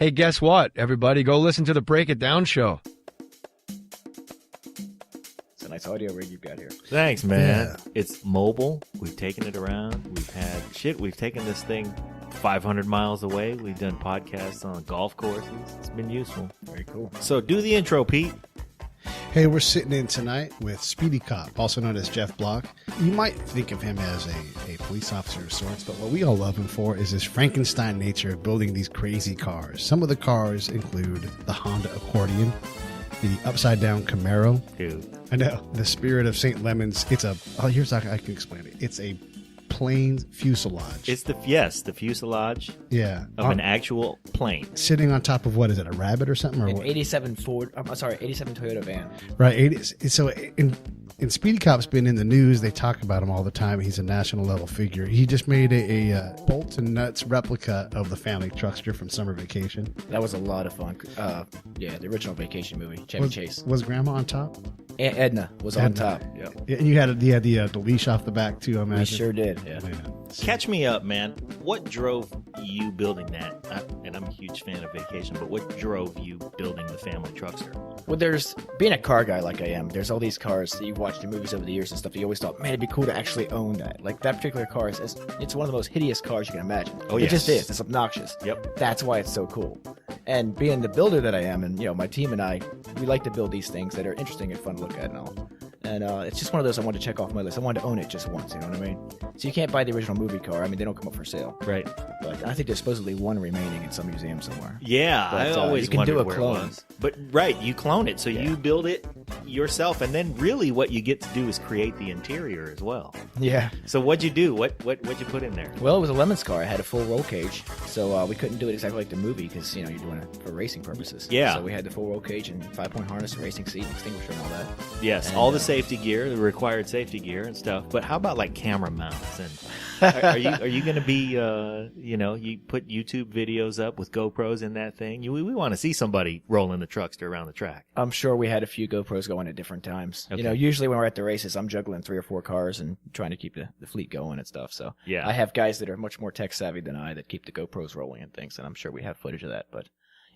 Hey, guess what, everybody? Go listen to the Break It Down show. It's a nice audio rig you've got here. Thanks, man. Yeah. It's mobile. We've taken it around. We've taken this thing 500 miles away. We've done podcasts on golf courses. It's been useful. Very cool. So do the intro, Pete. Hey, we're sitting in tonight with Speedy Cop, also known as Jeff Bloch. You might think of him as a police officer of sorts, but what we all love him for is his Frankenstein nature of building these crazy cars. Some of the cars include the Honda Accordion, the upside-down Camaro. Dude. I know. The Spirit of St. Lemons. Here's how I can explain it. It's a plane fuselage. It's the fuselage of an actual plane. Sitting on top of, what is it, a rabbit or something? Or An what? 87 Toyota van. Right. So in Speedy Cop's been in the news. They talk about him all the time. He's a national level figure. He just made a bolts and nuts replica of the family truckster from Summer Vacation. That was a lot of fun. The original Vacation movie, Chevy Chase. Was Grandma on top? Aunt Edna was on top. Yep. Yeah, and you had the leash off the back too, I imagine. We sure did, yeah. Catch me up, man. What drove you building that? And I'm a huge fan of Vacation, but what drove you building the family truckster? Well, being a car guy like I am, there's all these cars that you've watched in movies over the years and stuff. You always thought, man, it'd be cool to actually own that. Like, that particular car it's one of the most hideous cars you can imagine. Oh, It yes. just is. It's obnoxious. Yep. That's why it's so cool. And being the builder that I am, and, my team and I, we like to build these things that are interesting and fun to look at and all. And it's just one of those I wanted to check off my list. I wanted to own it just once, you know what I mean? So you can't buy the original movie car. I mean, they don't come up for sale. Right. But I think there's supposedly one remaining in some museum somewhere. Yeah, But, I always you can wondered do a where clone. it was. But right, you clone it, so you build it yourself, and then really what you get to do is create the interior as well. Yeah. So what'd you do? What'd you put in there? Well, it was a Lemons car. I had a full roll cage, so we couldn't do it exactly like the movie because you're doing it for racing purposes. Yeah. So we had the full roll cage and 5-point harness, racing seat, extinguisher, and all that. Yes, And, all the safety gear, the required safety gear and stuff. But how about like camera mounts? And are you going to be you put YouTube videos up with GoPros in that thing? We want to see somebody rolling the truckster around the track. I'm sure we had a few GoPros going at different times. Okay. Usually when we're at the races, I'm juggling 3 or 4 cars and trying to keep the fleet going and stuff. So Yeah. I have guys that are much more tech savvy than I that keep the GoPros rolling and things, and I'm sure we have footage of that. But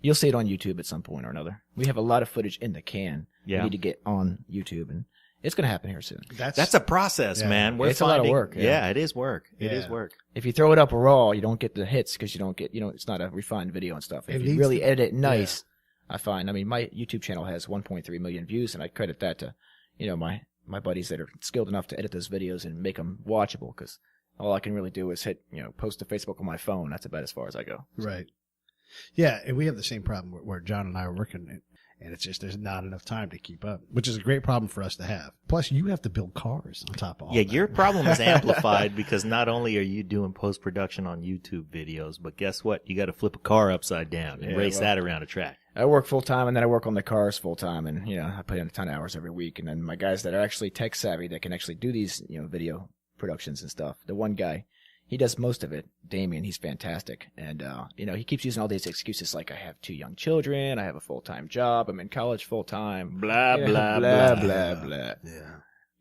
you'll see it on YouTube at some point or another. We have a lot of footage in the can. Yeah. We need to get on YouTube, and it's going to happen here soon. That's a process, man. It's a lot of work, yeah. It is work. It is Yeah. work. If you throw it up raw, you don't get the hits because you don't get, it's not a refined video and stuff. If It you needs really to- edit it nice, I find, my YouTube channel has 1.3 million views, and I credit that to, my buddies that are skilled enough to edit those videos and make them watchable, because all I can really do is hit, post to Facebook on my phone. That's about as far as I go. Right. Yeah, and we have the same problem where John and I are working, and it's just there's not enough time to keep up, which is a great problem for us to have. Plus, you have to build cars on top of all that. Your problem is amplified because not only are you doing post-production on YouTube videos, but guess what? You got to flip a car upside down and race that around a track. I work full time, and then I work on the cars full time, and I put in a ton of hours every week. And then my guys that are actually tech savvy that can actually do these video productions and stuff. The one guy, he does most of it. Damien, he's fantastic, and he keeps using all these excuses like I have 2 young children, I have a full time job, I'm in college full time, Blah, blah, blah blah. blah blah.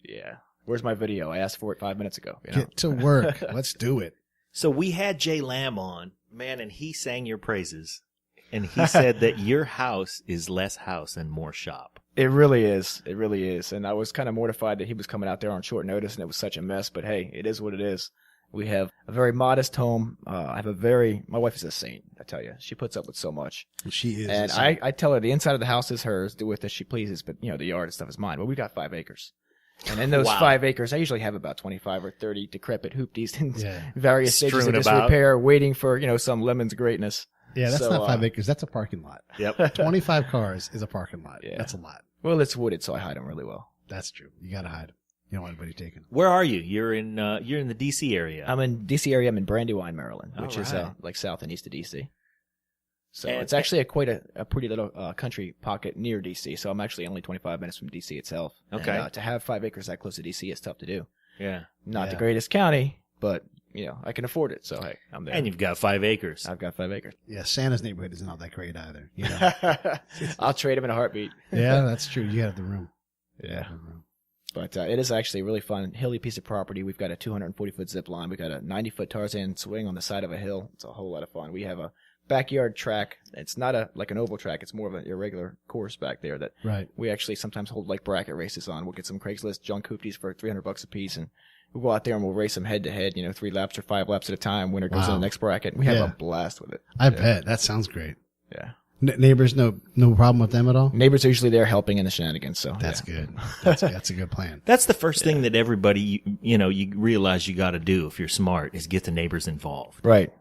Yeah. Where's my video? I asked for it 5 minutes ago. Get to work. Let's do it. So we had Jay Lamb on, man, and he sang your praises. And he said that your house is less house and more shop. It really is. It really is. And I was kind of mortified that he was coming out there on short notice and it was such a mess. But hey, it is what it is. We have a very modest home. My wife is a saint, I tell you. She puts up with so much. She is. And I tell her the inside of the house is hers, do with it as she pleases, but the yard and stuff is mine. But we got 5 acres. And in those Wow. 5 acres, I usually have about 25 or 30 decrepit hoopties in Yeah. various stages Strewn of about. disrepair, waiting for, some Lemon's greatness. Yeah, that's So, not 5 acres. That's a parking lot. Yep. 25 cars is a parking lot. Yeah. That's a lot. Well, it's wooded, so I hide them really well. That's true. You got to hide 'em. You don't want anybody taken. Where are you? You're in the DC area. I'm in D.C. area. I'm in Brandywine, Maryland, which is Alright. like south and east of D.C. So And- it's actually quite a pretty little country pocket near D.C. So I'm actually only 25 minutes from D.C. itself. Okay. And, to have 5 acres that close to D.C. is tough to do. Yeah. Not the Yeah. greatest county, but I can afford it. So hey, I'm there. And you've got 5 acres. I've got 5 acres. Yeah, Santa's neighborhood is not that great either. You know? I'll trade him in a heartbeat. Yeah, that's true. You have the room. You Yeah. have the room. But it is actually a really fun, hilly piece of property. We've got a 240-foot zip line. We've got a 90-foot Tarzan swing on the side of a hill. It's a whole lot of fun. We have a backyard track. It's not like an oval track. It's more of an irregular course back there that Right. we actually sometimes hold like bracket races on. We'll get some Craigslist junk hoopties for $300 a piece, and we'll go out there and we'll race them head to head, 3 laps or 5 laps at a time. Winner goes in Wow. the next bracket. We have Yeah. a blast with it. I bet. That sounds great. Yeah. Neighbors, no problem with them at all? Neighbors are usually there helping in the shenanigans, so That's yeah. good. That's a good plan. That's the first thing that everybody, you realize you got to do if you're smart is get the neighbors involved. Right.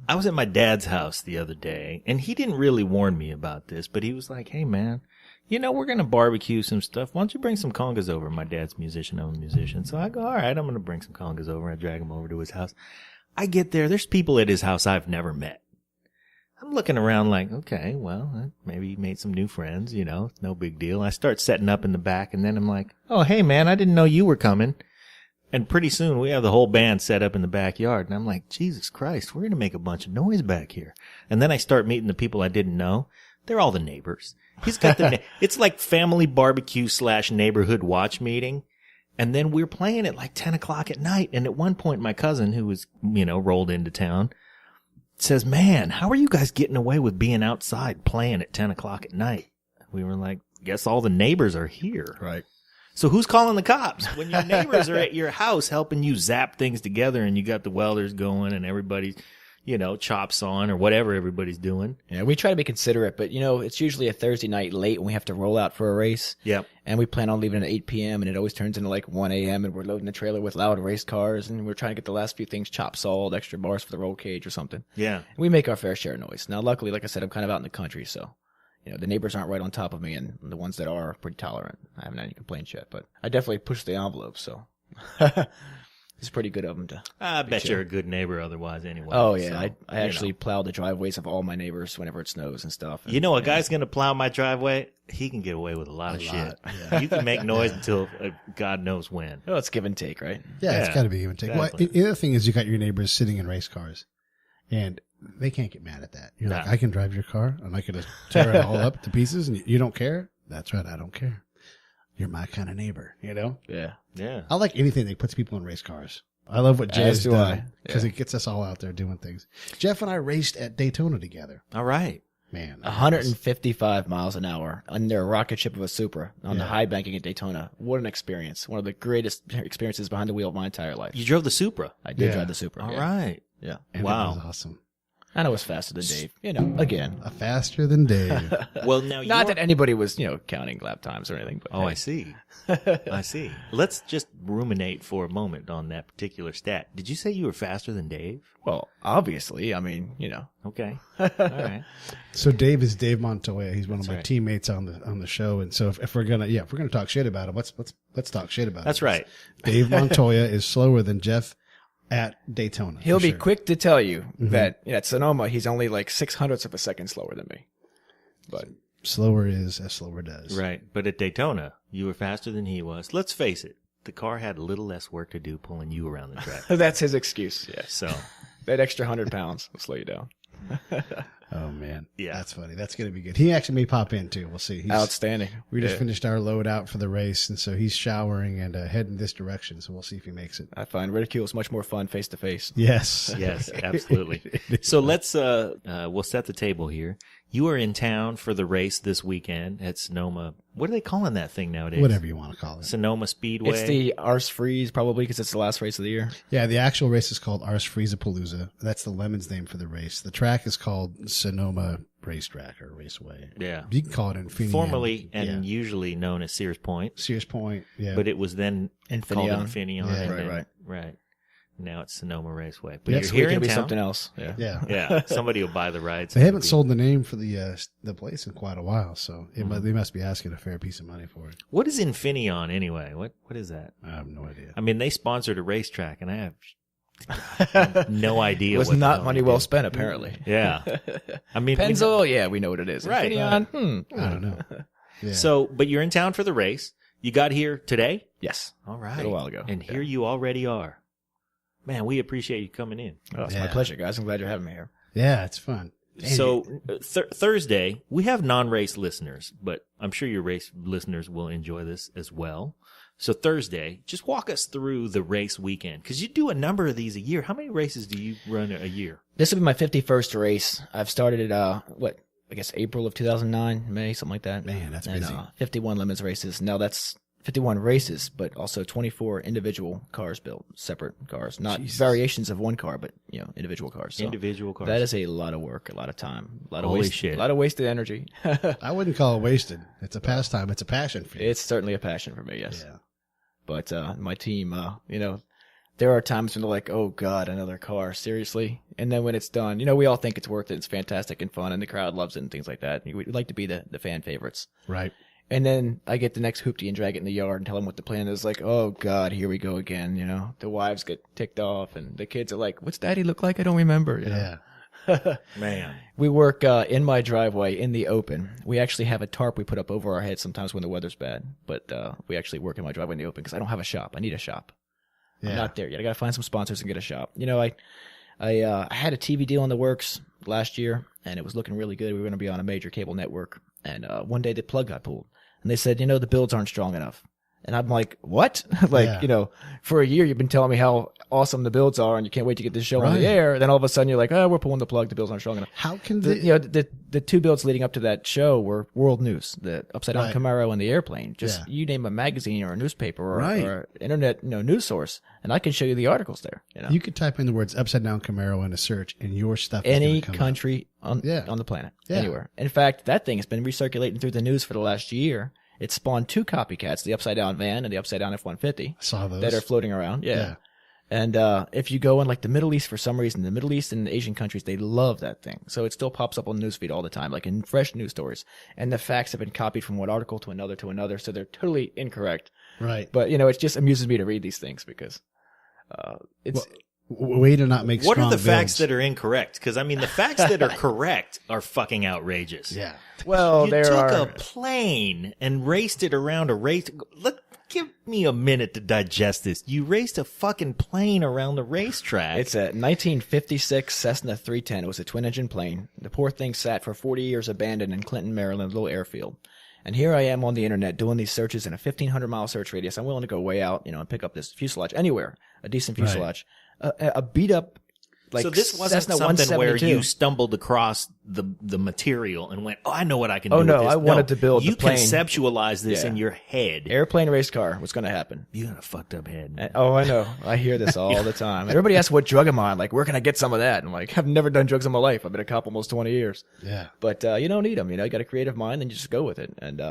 I was at my dad's house the other day, and he didn't really warn me about this, but he was like, hey, man, we're going to barbecue some stuff. Why don't you bring some congas over? My dad's musician. I'm a musician. So I go, all right, I'm going to bring some congas over. I drag them over to his house. I get there. There's people at his house I've never met. I'm looking around like, okay, well, maybe he made some new friends, no big deal. I start setting up in the back, and then I'm like, oh, hey, man, I didn't know you were coming. And pretty soon we have the whole band set up in the backyard. And I'm like, Jesus Christ, we're going to make a bunch of noise back here. And then I start meeting the people I didn't know. They're all the neighbors. He's got it's like family barbecue / neighborhood watch meeting. And then we're playing at like 10 o'clock at night. And at one point, my cousin, who was, rolled into town, says, man, how are you guys getting away with being outside playing at 10 o'clock at night? We were like, guess all the neighbors are here. Right. So who's calling the cops when your neighbors are at your house helping you zap things together and you got the welders going and everybody's, chops on or whatever everybody's doing? Yeah, we try to be considerate, but it's usually a Thursday night late when we have to roll out for a race. Yep. And we plan on leaving at 8 p.m. and it always turns into like 1 a.m. and we're loading the trailer with loud race cars and we're trying to get the last few things chopped, sawed, extra bars for the roll cage or something. Yeah. We make our fair share of noise. Now, luckily, like I said, I'm kind of out in the country, so the neighbors aren't right on top of me, and the ones that are pretty tolerant. I haven't had any complaints yet, but I definitely push the envelope, so it's pretty good of them to. I bet you're a good neighbor otherwise anyway. Oh, yeah. So, I actually plow the driveways of all my neighbors whenever it snows and stuff. And, a guy's going to plow my driveway, he can get away with a lot of shit. Yeah. You can make noise until God knows when. Well, it's give and take, right? Yeah, it's Yeah, got to be give and take. exactly. Well, the other thing is you got your neighbors sitting in race cars, and they can't get mad at that. You're like, Nah. I can drive your car, and I could just tear it all up to pieces, and you don't care? That's right, I don't care. You're my kind of neighbor, Yeah. Yeah. I like anything that puts people in race cars. I love what As Jay's do I. done because Yeah. it gets us all out there doing things. Jeff and I raced at Daytona together. All right. Man, 155 miles an hour under a rocket ship of a Supra on the Yeah. high banking at Daytona. What an experience. One of the greatest experiences behind the wheel of my entire life. You drove the Supra. I did Yeah. drive the Supra. All yeah. right. Yeah. and Wow. it was awesome. I know it was faster than Dave. Again. Faster than Dave. Well, now Not that anybody was, counting lap times or anything. But Oh, hey. I see. I see. Let's just ruminate for a moment on that particular stat. Did you say you were faster than Dave? Well, obviously. Okay. All right. So Dave is Dave Montoya. He's one That's of my right. teammates on the show. And so if we're gonna talk shit about him, let's talk shit about him. That's right. Dave Montoya is slower than Jeff at Daytona. He'll for be sure. quick to tell you that at Sonoma, he's only like 600ths of a second slower than me. But Slower is as slower does. Right. But at Daytona, you were faster than he was. Let's face it. The car had a little less work to do pulling you around the track. that's his excuse. Yes. So, That extra 100 pounds will slow you down. Oh man. Yeah. That's funny. That's gonna be good. He actually may pop in too. We'll see. Outstanding. We just Yeah. finished our load out for the race, and so he's showering and heading this direction. So we'll see if he makes it. I find ridicule is much more fun face to face. Yes. yes, absolutely. So let's, we'll set the table here. You are in town for the race this weekend at Sonoma. What are they calling that thing nowadays? Whatever you want to call it. Sonoma Speedway. It's the Ars Freeze probably because it's the last race of the year. Yeah, the actual race is called Ars Friesapalooza. That's the Lemons name for the race. The track is called Sonoma Racetrack or Raceway. Yeah. You can call it Infineon. Formerly and yeah. usually known as Sears Point, Sears Point. Yeah. but it was then called Infineon. Infineon. Yeah. and Right, then- right. Right. Now it's Sonoma Raceway. But Next you're here week in it'll be town. something else. Yeah. yeah. Yeah, somebody will buy the rides. They haven't sold the name for the place in quite a while, so they must be asking a fair piece of money for it. What is Infineon anyway? What is that? I have no idea. I mean, they sponsored a racetrack, and I have no idea. It was what the not hell money they well did. spent, apparently. Yeah, I mean, Pennzoil, yeah, we know what it is. Right. Infineon, I don't know. Yeah. So, but you're in town for the race. You got here today. Yes. All right, A little while ago. and Yeah. here you already are. Man, we appreciate you coming in. Oh, it's my Yeah. pleasure, guys. I'm glad you're having me here. yeah, it's fun. Dang So it. Thursday, we have non-race listeners, but I'm sure your race listeners will enjoy this as well. So Thursday, just walk us through the race weekend, because you do a number of these a year. How many races do you run a year? This will be my 51st race. I've started at, I guess April of 2009, May, something like that. Man, that's and, busy. 51 limits races. Now that's 51 races, but also 24 individual cars built, separate cars, not variations of one car, but individual cars. So Individual cars. that is a lot of work, a lot of time, a lot of Holy shit. a lot of wasted energy. I wouldn't call it wasted. It's a pastime. It's a passion for you. It's certainly a passion for me, yes. Yeah. But my team, there are times when they're like, "Oh God, another car, seriously?" And then when it's done, we all think it's worth it. It's fantastic and fun, and the crowd loves it and things like that. We'd like to be the fan favorites. Right. And then I get the next hoopty and drag it in the yard and tell them what the plan is. Like, oh God, here we go again. The wives get ticked off, and the kids are like, "What's Daddy look like? I don't remember." Yeah. Man. We work in my driveway in the open. We actually have a tarp we put up over our heads sometimes when the weather's bad. But we actually work in my driveway in the open because I don't have a shop. I need a shop. Yeah. I'm not there yet. I got to find some sponsors and get a shop. I had a TV deal in the works last year, and it was looking really good. We were going to be on a major cable network. And one day the plug got pulled. And they said, the builds aren't strong enough. And I'm like, what? For a year you've been telling me how awesome the builds are and you can't wait to get this show on the air. Then all of a sudden you're like, oh, we're pulling the plug. The builds aren't strong enough. How can the two builds leading up to that show were world news, the upside down Camaro and the airplane. Just you name a magazine or a newspaper or internet news source, and I can show you the articles there. You could type in the words upside down Camaro in a search, and your stuff any is come country on the planet, anywhere. In fact, that thing has been recirculating through the news for the last year. It spawned two copycats, the upside down van and the upside down F-150. I saw those that are floating around. Yeah. And if you go in like the Middle East, for some reason, the Middle East and Asian countries, they love that thing. So it still pops up on the newsfeed all the time, like in fresh news stories. And the facts have been copied from one article to another, so they're totally incorrect. Right. But, it just amuses me to read these things because it's... way to not make What are the strong facts builds. that are incorrect? Because, the facts that are correct are fucking outrageous. Yeah. Well, You took a plane and raced it around a race. Give me a minute to digest this. You raced a fucking plane around the racetrack. It's a 1956 Cessna 310. It was a twin-engine plane. The poor thing sat for 40 years abandoned in Clinton, Maryland, a little airfield. And here I am on the internet doing these searches in a 1,500-mile search radius. I'm willing to go way out, and pick up this fuselage anywhere, a decent fuselage. A beat-up, so this wasn't Cessna something where 172. you stumbled across the material and went, oh, I know what I can do Oh, with no, this. I wanted to build You the plane. conceptualized this Yeah. in your head. Airplane race car. What's going to happen? You got a fucked up head. Oh, I know. I hear this all the time. Everybody asks what drug I'm on. Like, where can I get some of that? I'm like, I've never done drugs in my life. I've been a cop almost 20 years. Yeah. But you don't need them. You got a creative mind, and you just go with it. And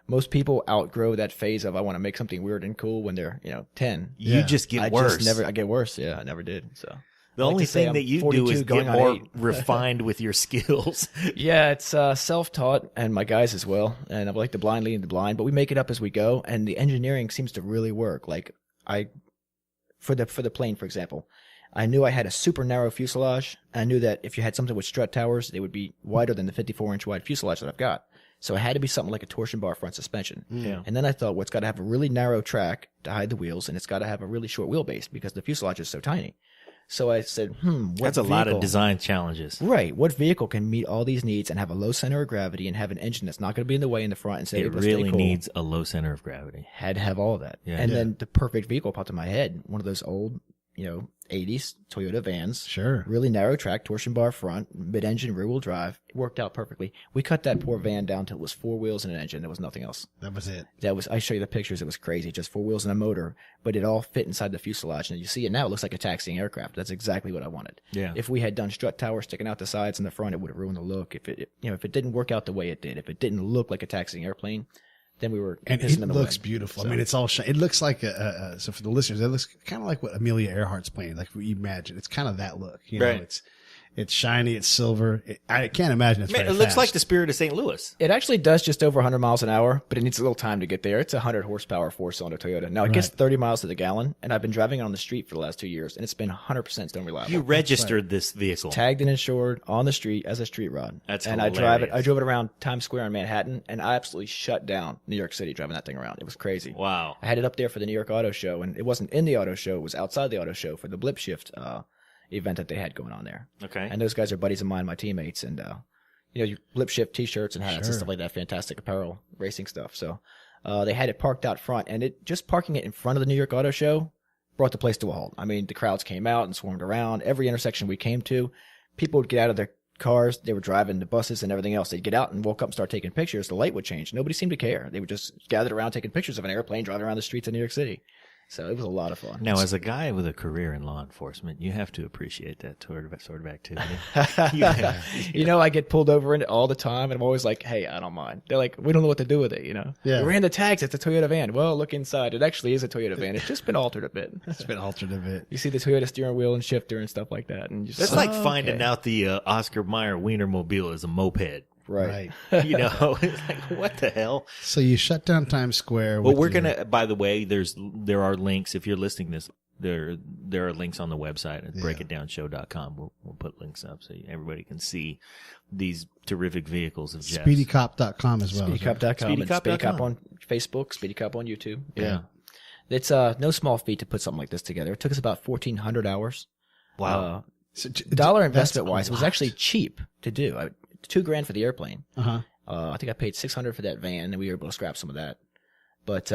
most people outgrow that phase of I want to make something weird and cool when they're 10. You just get worse. I get worse. Yeah, I never did. So the only thing that you do is get more refined with your skills. Yeah, it's self-taught, and my guys as well. And I like the blind leading the blind, but we make it up as we go. And the engineering seems to really work. Like for the plane, for example, I knew I had a super narrow fuselage. I knew that if you had something with strut towers, they would be wider than the 54-inch wide fuselage that I've got. So it had to be something like a torsion bar front suspension. Yeah. And then I thought, well, it's got to have a really narrow track to hide the wheels, and it's got to have a really short wheelbase because the fuselage is so tiny. So I said, That's a lot of design challenges. Right. What vehicle can meet all these needs and have a low center of gravity and have an engine that's not going to be in the way in the front and say, It really needs a low center of gravity. Had to have all of that. Yeah. And then the perfect vehicle popped in my head. One of those old, 80s Toyota vans. Sure. Really narrow track, torsion bar front, mid-engine, rear-wheel drive. It worked out perfectly. We cut that poor van down till it was 4 wheels and an engine. There was nothing else. That was it. I show you the pictures. It was crazy. Just 4 wheels and a motor, but it all fit inside the fuselage. And you see it now. It looks like a taxiing aircraft. That's exactly what I wanted. Yeah. If we had done strut towers sticking out the sides and the front, it would have ruined the look. If it didn't work out the way it did, if it didn't look like a taxiing airplane, then we were And pissing it in the looks wind. beautiful. So- I mean, it's all it looks like so for the listeners, it looks kind of like what Amelia Earhart's playing, like what you imagine. It's kind of that look, Right. It's shiny, it's silver. I can't imagine it's Man, very it looks fast. like the Spirit of St. Louis. It actually does just over 100 miles an hour, but it needs a little time to get there. It's a 100 horsepower 4-cylinder Toyota. Now, it gets 30 miles to the gallon, and I've been driving it on the street for the last 2 years, and it's been 100% stone reliable. You registered this vehicle. Tagged and insured on the street as a street rod. That's and hilarious. I drove it around Times Square in Manhattan, and I absolutely shut down New York City driving that thing around. It was crazy. Wow. I had it up there for the New York Auto Show, and it wasn't in the auto show. It was outside the auto show for the Blip Shift event that they had going on there. Okay. And those guys are buddies of mine, my teammates, and you Blip Shift T-shirts and hats and stuff like that. Fantastic apparel, racing stuff. So They had it parked out front, and just parking it in front of the New York Auto Show brought the place to a halt. I mean, the crowds came out and swarmed around. Every intersection we came to, people would get out of their cars. They were driving the buses and everything else. They'd get out and walk up and start taking pictures. The light would change. Nobody seemed to care. They would just gather around taking pictures of an airplane driving around the streets of New York City. So it was a lot of fun. Now, as a guy with a career in law enforcement, you have to appreciate that sort of activity. You know, I get pulled over in it all the time, and I'm always like, hey, I don't mind. They're like, we don't know what to do with it, you know? Yeah. We ran the tags. It's a Toyota van. Well, look inside. It actually is a Toyota van. It's just been altered a bit. It's been altered a bit. You see the Toyota steering wheel and shifter and stuff like that. And just That's like finding out the Oscar Mayer Wienermobile is a moped. Right. You know, it's like, what the hell? So you shut down Times Square. Well, we're gonna. By the way, there are links. If you're listening this, there are links on the website at breakitdownshow.com. We'll put links up so everybody can see these terrific vehicles of Jeff's. SpeedyCop.com as well. SpeedyCop.com. SpeedyCop.com. SpeedyCop on Facebook. SpeedyCop on YouTube. Yeah. It's no small feat to put something like this together. It took us about 1,400 hours. Wow. Dollar investment wise, it was actually cheap to do. $2,000 for the airplane. I think I paid $600 for that van, and we were able to scrap some of that. But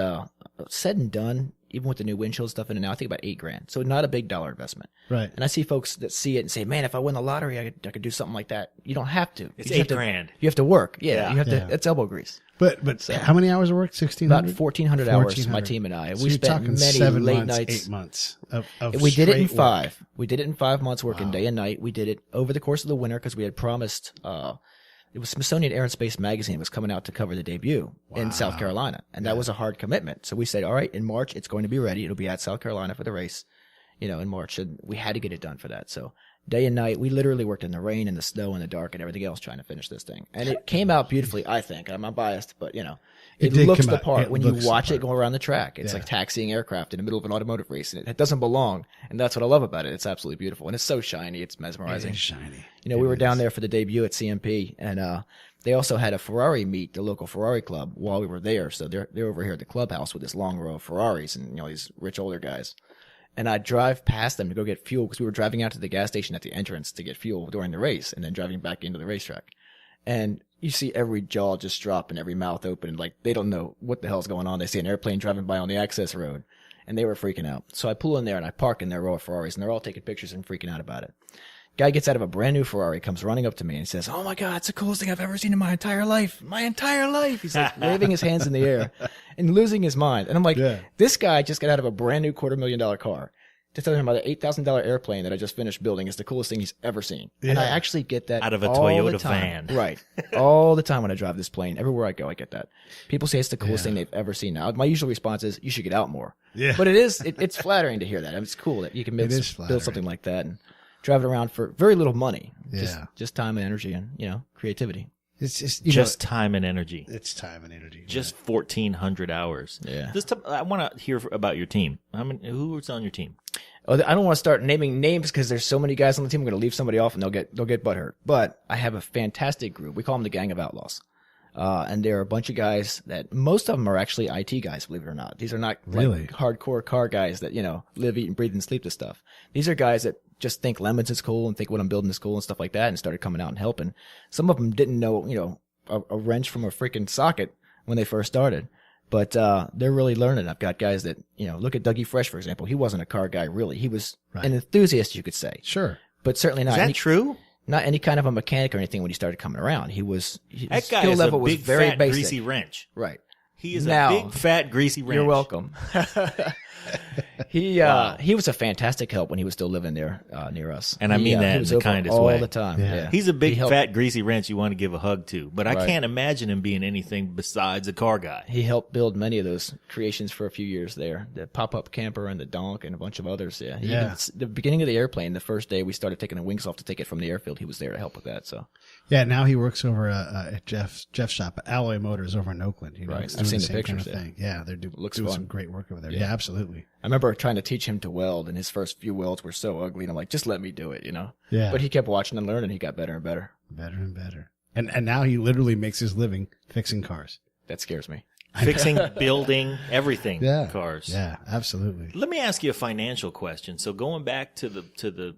said and done, even with the new windshield stuff in it now, I think about $8,000. So not a big dollar investment. Right. And I see folks that see it and say, "Man, if I win the lottery, I could do something like that." You don't have to. It's you just have $8,000. You have to work. Yeah. You have Yeah. to. It's elbow grease. But how many hours of work? 1,600? About 1,400 hours. My team and I. So we you're spent talking many 7 late months, nights. 8 months of We did it in straight 5. work. We did it in 5 months, working day and night. We did it over the course of the winter because we had promised. It was Smithsonian Air and Space Magazine was coming out to cover the debut in South Carolina, and that was a hard commitment. So we said, all right, in March it's going to be ready. It'll be at South Carolina for the race, in March. And we had to get it done for that. So day and night, we literally worked in the rain and the snow and the dark and everything else trying to finish this thing. And it came out beautifully, I think. I'm biased, but it did looks come the out. part It when you looks the watch it part. go around the track. It's like taxiing aircraft in the middle of an automotive race, and it doesn't belong. And that's what I love about it. It's absolutely beautiful, and it's so shiny. It's mesmerizing. It is shiny. We were down there for the debut at CMP, and they also had a Ferrari meet, the local Ferrari club, while we were there. So they're over here at the clubhouse with this long row of Ferraris and these rich older guys. And I'd drive past them to go get fuel because we were driving out to the gas station at the entrance to get fuel during the race, and then driving back into the racetrack. And you see every jaw just drop and every mouth open, and like they don't know what the hell's going on. They see an airplane driving by on the access road, and they were freaking out. So I pull in there and I park in their row of Ferraris, and they're all taking pictures and freaking out about it. Guy gets out of a brand new Ferrari, comes running up to me, and he says, "Oh my God, it's the coolest thing I've ever seen in my entire life. My entire life." He's like waving his hands in the air and losing his mind. And I'm like, this guy just got out of a brand new $250,000 car to tell him about the $8,000 airplane that I just finished building is the coolest thing he's ever seen. Yeah. And I actually get that out of a all Toyota the time. van. Right. All the time when I drive this plane. Everywhere I go, I get that. People say it's the coolest thing they've ever seen. Now, my usual response is, you should get out more. Yeah. But it's flattering to hear that. I mean, it's cool that you can build something like that and drive it around for very little money. Yeah. Just time and energy and, creativity. It's just time and energy. It's time and energy. Just 1,400 hours. Yeah. I want to hear about your team. Who's on your team? Oh, I don't want to start naming names because there's so many guys on the team. I'm going to leave somebody off and they'll get butthurt. But I have a fantastic group. We call them the Gang of Outlaws. And there are a bunch of guys that most of them are actually IT guys, believe it or not. These are not like hardcore car guys that, live, eat, and breathe and sleep this stuff. These are guys that just think lemons is cool and think what I'm building is cool and stuff like that and started coming out and helping. Some of them didn't know, a wrench from a freaking socket when they first started. But they're really learning. I've got guys that, look at Dougie Fresh, for example. He wasn't a car guy, really. He was an enthusiast, you could say. Sure. But certainly not. Is that true? Not any kind of a mechanic or anything when he started coming around. His that guy skill is level a was big, very fat, basic. greasy wrench. Right. He is a big, fat, greasy wrench. You're welcome. He was a fantastic help when he was still living there near us. And I mean that he in was the over kindest all way. the time. Yeah. He's a big, fat, greasy wrench you want to give a hug to. But I can't imagine him being anything besides a car guy. He helped build many of those creations for a few years there. The pop-up camper and the Donk and a bunch of others. Yeah. Even the beginning of the airplane, the first day we started taking the wings off to take it from the airfield, he was there to help with that. So. Yeah, now he works over at Jeff's shop, Alloy Motors over in Oakland. Right. I've seen the pictures. Thing. Yeah, they're doing fun. some great work over there. Yeah, absolutely. I remember trying to teach him to weld, and his first few welds were so ugly. And I'm like, just let me do it, Yeah. But he kept watching and learning. He got better and better. Better and better. And now he literally makes his living fixing cars. That scares me. Fixing, building, everything. Yeah. Cars. Yeah, absolutely. Let me ask you a financial question. So going back to the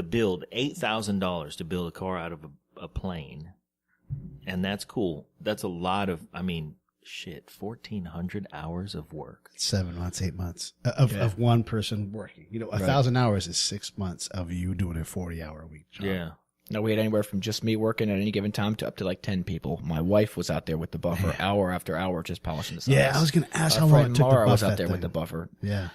build, $8,000 to build a car out of a plane, and that's cool. That's a lot of, Shit, 1,400 hours of work. 7 months, 8 months of one person working. 1,000 hours is 6 months of you doing a 40-hour week job. Yeah. No, we had anywhere from just me working at any given time to up to like 10 people. My wife was out there with the buffer hour after hour just polishing the sides. Yeah, I was going to ask how Our long friend it took to Mara buff was out that there thing. with the buffer. Yeah.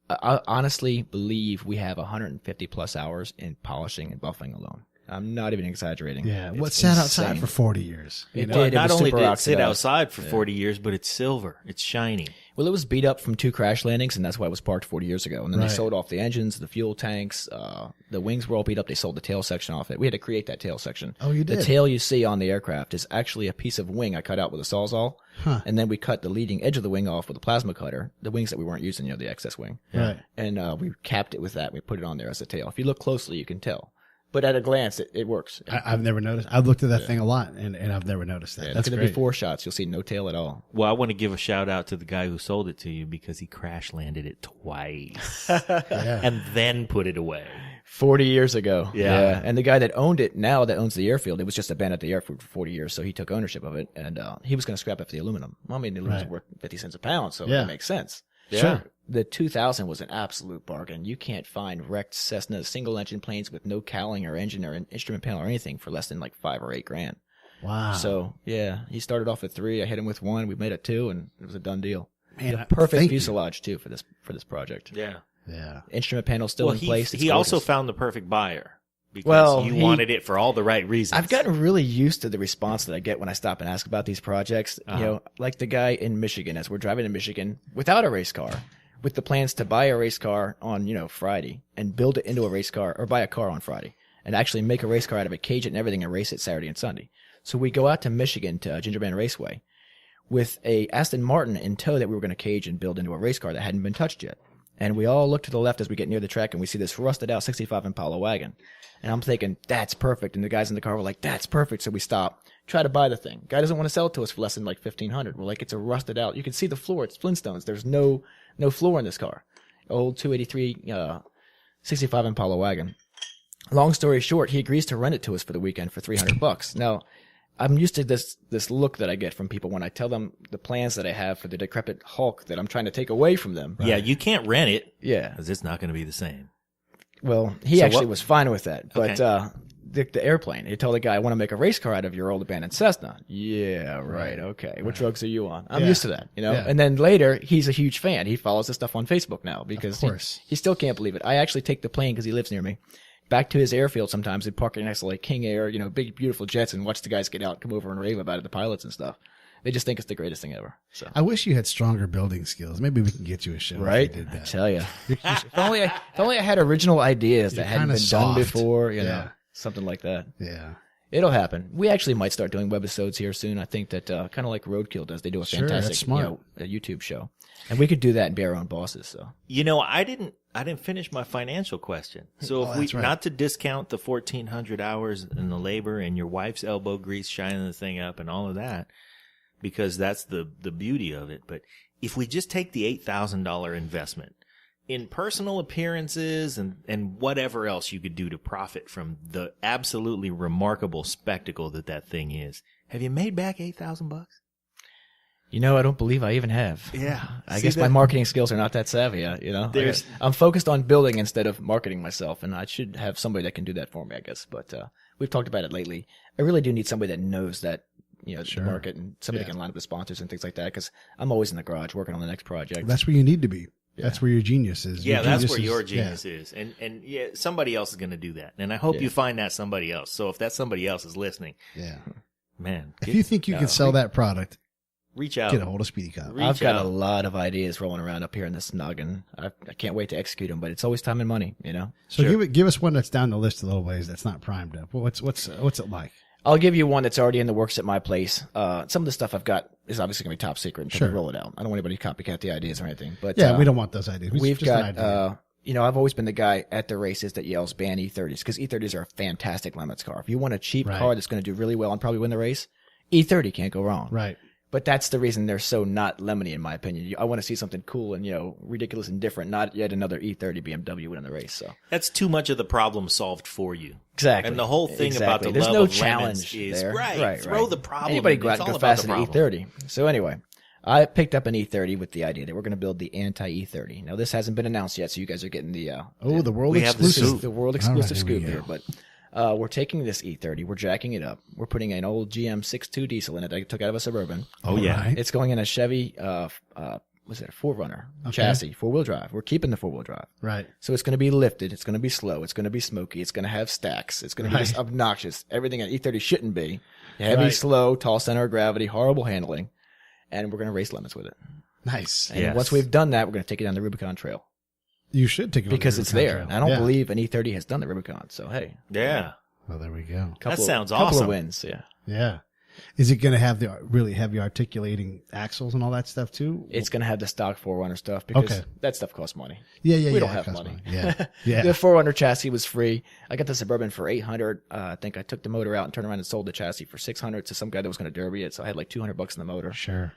I honestly believe we have 150 plus hours in polishing and buffing alone. I'm not even exaggerating. Yeah. It's What sat outside insane. for 40 years? It Well, did. It not was only super did it sit oxidized. outside for 40 years, but it's silver. It's shiny. Well, it was beat up from 2 crash landings, and that's why it was parked 40 years ago. And then Right. they sold off the engines, the fuel tanks, the wings were all beat up. They sold the tail section off it. We had to create that tail section. Oh, you did? The tail you see on the aircraft is actually a piece of wing I cut out with a Sawzall. Huh. And then we cut the leading edge of the wing off with a plasma cutter, the wings that we weren't using, the excess wing. Right. And we capped it with that. We put it on there as a tail. If you look closely, you can tell. But at a glance, it works. I've never noticed. I've looked at that thing a lot, and I've never noticed that. Yeah, That's look at the great. before shots. You'll see no tail at all. Well, I want to give a shout out to the guy who sold it to you because he crash landed it twice Yeah. and then put it away. 40 years ago. Yeah. And the guy that owned it now, that owns the airfield, it was just abandoned at the airfield for 40 years, so he took ownership of it, and he was going to scrap it for the aluminum. Well, I mean, the aluminum's Right. worth 50 cents a pound, so Yeah. it makes sense. Sure. The 2000 was an absolute bargain. You can't find wrecked Cessna single-engine planes with no cowling or engine or an instrument panel or anything for less than like $5 or $8 grand. Wow. So, yeah, he started off at 3. I hit him with 1. We made it 2, and it was a done deal. Man, The perfect thank you. fuselage, too, for this project. Yeah. Yeah. Instrument panel still Well, in place. It's he also gorgeous. found the perfect buyer because Well, you he- wanted it for all the right reasons. I've gotten really used to the response that I get when I stop and ask about these projects. Like the guy in Michigan, as we're driving to Michigan without a race car, with the plans to buy a race car on, Friday and build it into a race car, or buy a car on Friday and actually make a race car out of it, cage it and everything, and race it Saturday and Sunday. So we go out to Michigan to Gingerbread Raceway with a Aston Martin in tow that we were going to cage and build into a race car that hadn't been touched yet. And we all look to the left as we get near the track, and we see this rusted out 65 Impala wagon. And I'm thinking, that's perfect. And the guys in the car were like, that's perfect. So we stop, try to buy the thing. Guy doesn't want to sell it to us for less than like $1,500. We're like, it's a rusted out. You can see the floor. It's Flintstones. There's no floor in this car. Old 283 65 Impala wagon. Long story short, he agrees to rent it to us for the weekend for $300. Now, I'm used to this look that I get from people when I tell them the plans that I have for the decrepit Hulk that I'm trying to take away from them. Yeah, you can't rent it Yeah. because it's not going to be the same. Well, he So actually what- was fine with that. But Okay. the airplane, he told the guy, I want to make a race car out of your old abandoned Cessna. Yeah, right. Okay. What drugs are you on? I'm Yeah. used to that, Yeah. And then later, he's a huge fan. He follows this stuff on Facebook now because course. he still can't believe it. I actually take the plane because he lives near me back to his airfield sometimes and park it next to like King Air, big, beautiful jets, and watch the guys get out, come over and rave about it, the pilots and stuff. They just think it's the greatest thing ever. So. I wish you had stronger building skills. Maybe we can get you a show. Right? If you did I that. tell you. if only I had original ideas that You're hadn't kinda been done soft. before, Yeah. something like that. Yeah. It'll happen. We actually might start doing webisodes here soon. I think that kind of like Roadkill does. They do a Sure, fantastic that's smart. a YouTube show. And we could do that and be our own bosses. So I didn't finish my financial question. So if we that's right. not to discount the 1,400 hours and the labor and your wife's elbow grease shining the thing up and all of that, because that's the beauty of it. But if we just take the $8,000 investment in personal appearances and whatever else you could do to profit from the absolutely remarkable spectacle that thing is, have you made back $8,000? I don't believe I even have. Yeah. I See guess my that- marketing skills are not that savvy. There's- I'm focused on building instead of marketing myself, and I should have somebody that can do that for me, I guess. But we've talked about it lately. I really do need somebody that knows that the market, and somebody that can line up the sponsors and things like that, because I'm always in the garage working on the next project. That's where you need to be. That's where your genius is. Yeah, Your that's genius where is- your yeah. genius is. And yeah, somebody else is going to do that. And I hope you find that somebody else. So if that somebody else is listening, Yeah. man, If you think you can sell that product, reach out. get a hold of Speedy Cop. Reach I've got out. a lot of ideas rolling around up here in this noggin. I can't wait to execute them, but it's always time and money, So give us one that's down the list a little ways that's not primed up. What's it like? I'll give you one that's already in the works at my place. Some of the stuff I've got is obviously going to be top secret until Sure. we roll it out. I don't want anybody to copycat the ideas or anything. But Yeah, we don't want those ideas. We've just an got, idea. I've always been the guy at the races that yells ban E30s because E30s are a fantastic limits car. If you want a cheap Right. car that's going to do really well and probably win the race, E30 can't go wrong. Right. But that's the reason they're so not lemony, in my opinion. I want to see something cool and, ridiculous and different, not yet another E30 BMW winning the race. So That's too much of the problem solved for you. exactly. And the whole thing about the There's love no of challenge lemons is there. right. Throw the problem. Anybody in. go out It's and go all about fast the in an problem. E30. So anyway, I picked up an E30 with the idea that we're going to build the anti-E30. Now, this hasn't been announced yet, so you guys are getting the the world we have the exclusive. scoop. the world exclusive All right, scoop here. But we're taking this E30, we're jacking it up. We're putting an old GM 6.2 diesel in it that I took out of a Suburban. Oh, yeah. Right. It's going in a Chevy, what's it, a 4Runner chassis, 4-wheel drive. We're keeping the 4-wheel drive. Right. So it's going to be lifted. It's going to be slow. It's going to be smoky. It's going to have stacks. It's going to be just obnoxious. Everything an E30 shouldn't be. Heavy, Right. slow, tall center of gravity, horrible handling. And we're going to race limits with it. Nice. And Yes. once we've done that, we're going to take it down the Rubicon Trail. You should take it on the Because it's Rubicon there. Trail. And I don't Yeah. believe an E30 has done the Rubicon. So, hey. Yeah. Well, there we go. sounds couple awesome. of wins, yeah. Yeah. Is it going to have the really heavy articulating axles and all that stuff too? It's going to have the stock 4Runner stuff because Okay. that stuff costs money. Yeah, yeah, We yeah. don't it have costs money. Yeah. Yeah. The 4Runner chassis was free. I got the Suburban for $800. I think I took the motor out and turned around and sold the chassis for $600 to some guy that was going to derby it. So I had like $200 in the motor. Sure.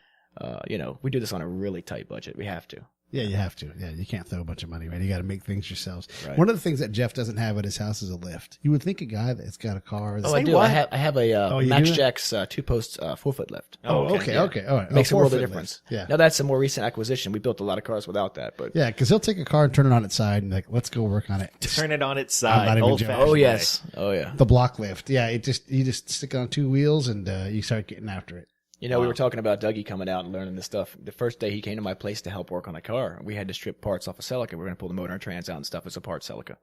We do this on a really tight budget. We have to. Yeah, you have to. Yeah, you can't throw a bunch of money, right? You got to make things yourselves. Right. One of the things that Jeff doesn't have at his house is a lift. You would think a guy that's got a car. Oh, I do. what? I have a you Max do? Jack's 2-post 4-foot lift. Oh, okay, yeah. okay, all right. Makes a world of 4-foot difference. lift. Yeah, Now that's a more recent acquisition. We built a lot of cars without that, but yeah, because he'll take a car and turn it on its side and like, let's go work on it. Turn it on its I'm not side. even Old joking. fashioned. oh yes, oh yeah. The block lift. Yeah, you just stick it on 2 wheels and you start getting after it. We were talking about Dougie coming out and learning this stuff. The first day he came to my place to help work on a car, we had to strip parts off a Celica. We were going to pull the motor and trans out and stuff as a part Celica.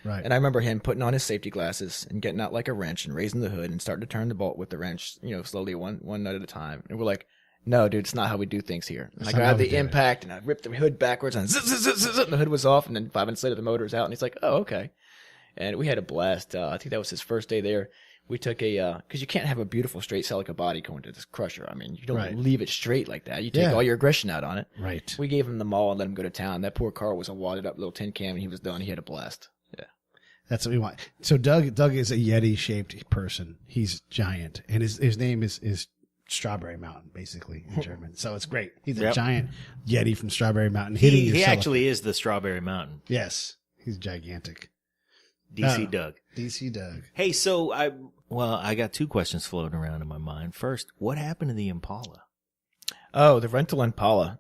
Right. And I remember him putting on his safety glasses and getting out like a wrench and raising the hood and starting to turn the bolt with the wrench, slowly one nut at a time. And we're like, no, dude, it's not how we do things here. And I not how grabbed we the do it. impact and I ripped the hood backwards and zzz, zzz, zzz, zzz, and the hood was off. And then 5 minutes later, the motor was out. And he's like, oh, okay. And we had a blast. I think that was his first day there. We took because you can't have a beautiful straight Celica body going to this crusher. I mean, you don't Right. leave it straight like that. You take Yeah. all your aggression out on it. Right. We gave him the mall and let him go to town. That poor car was a wadded up little tin can and he was done. He had a blast. Yeah. That's what we want. So Doug is a Yeti shaped person. He's giant, and his name is Strawberry Mountain, basically in German. So it's great. He's a Yep. giant Yeti from Strawberry Mountain hitting your He Celica. actually is the Strawberry Mountain. Yes, he's gigantic. DC Oh. Doug. DC Doug. Hey, so I got 2 questions floating around in my mind. First, what happened to the Impala? Oh, the rental Impala.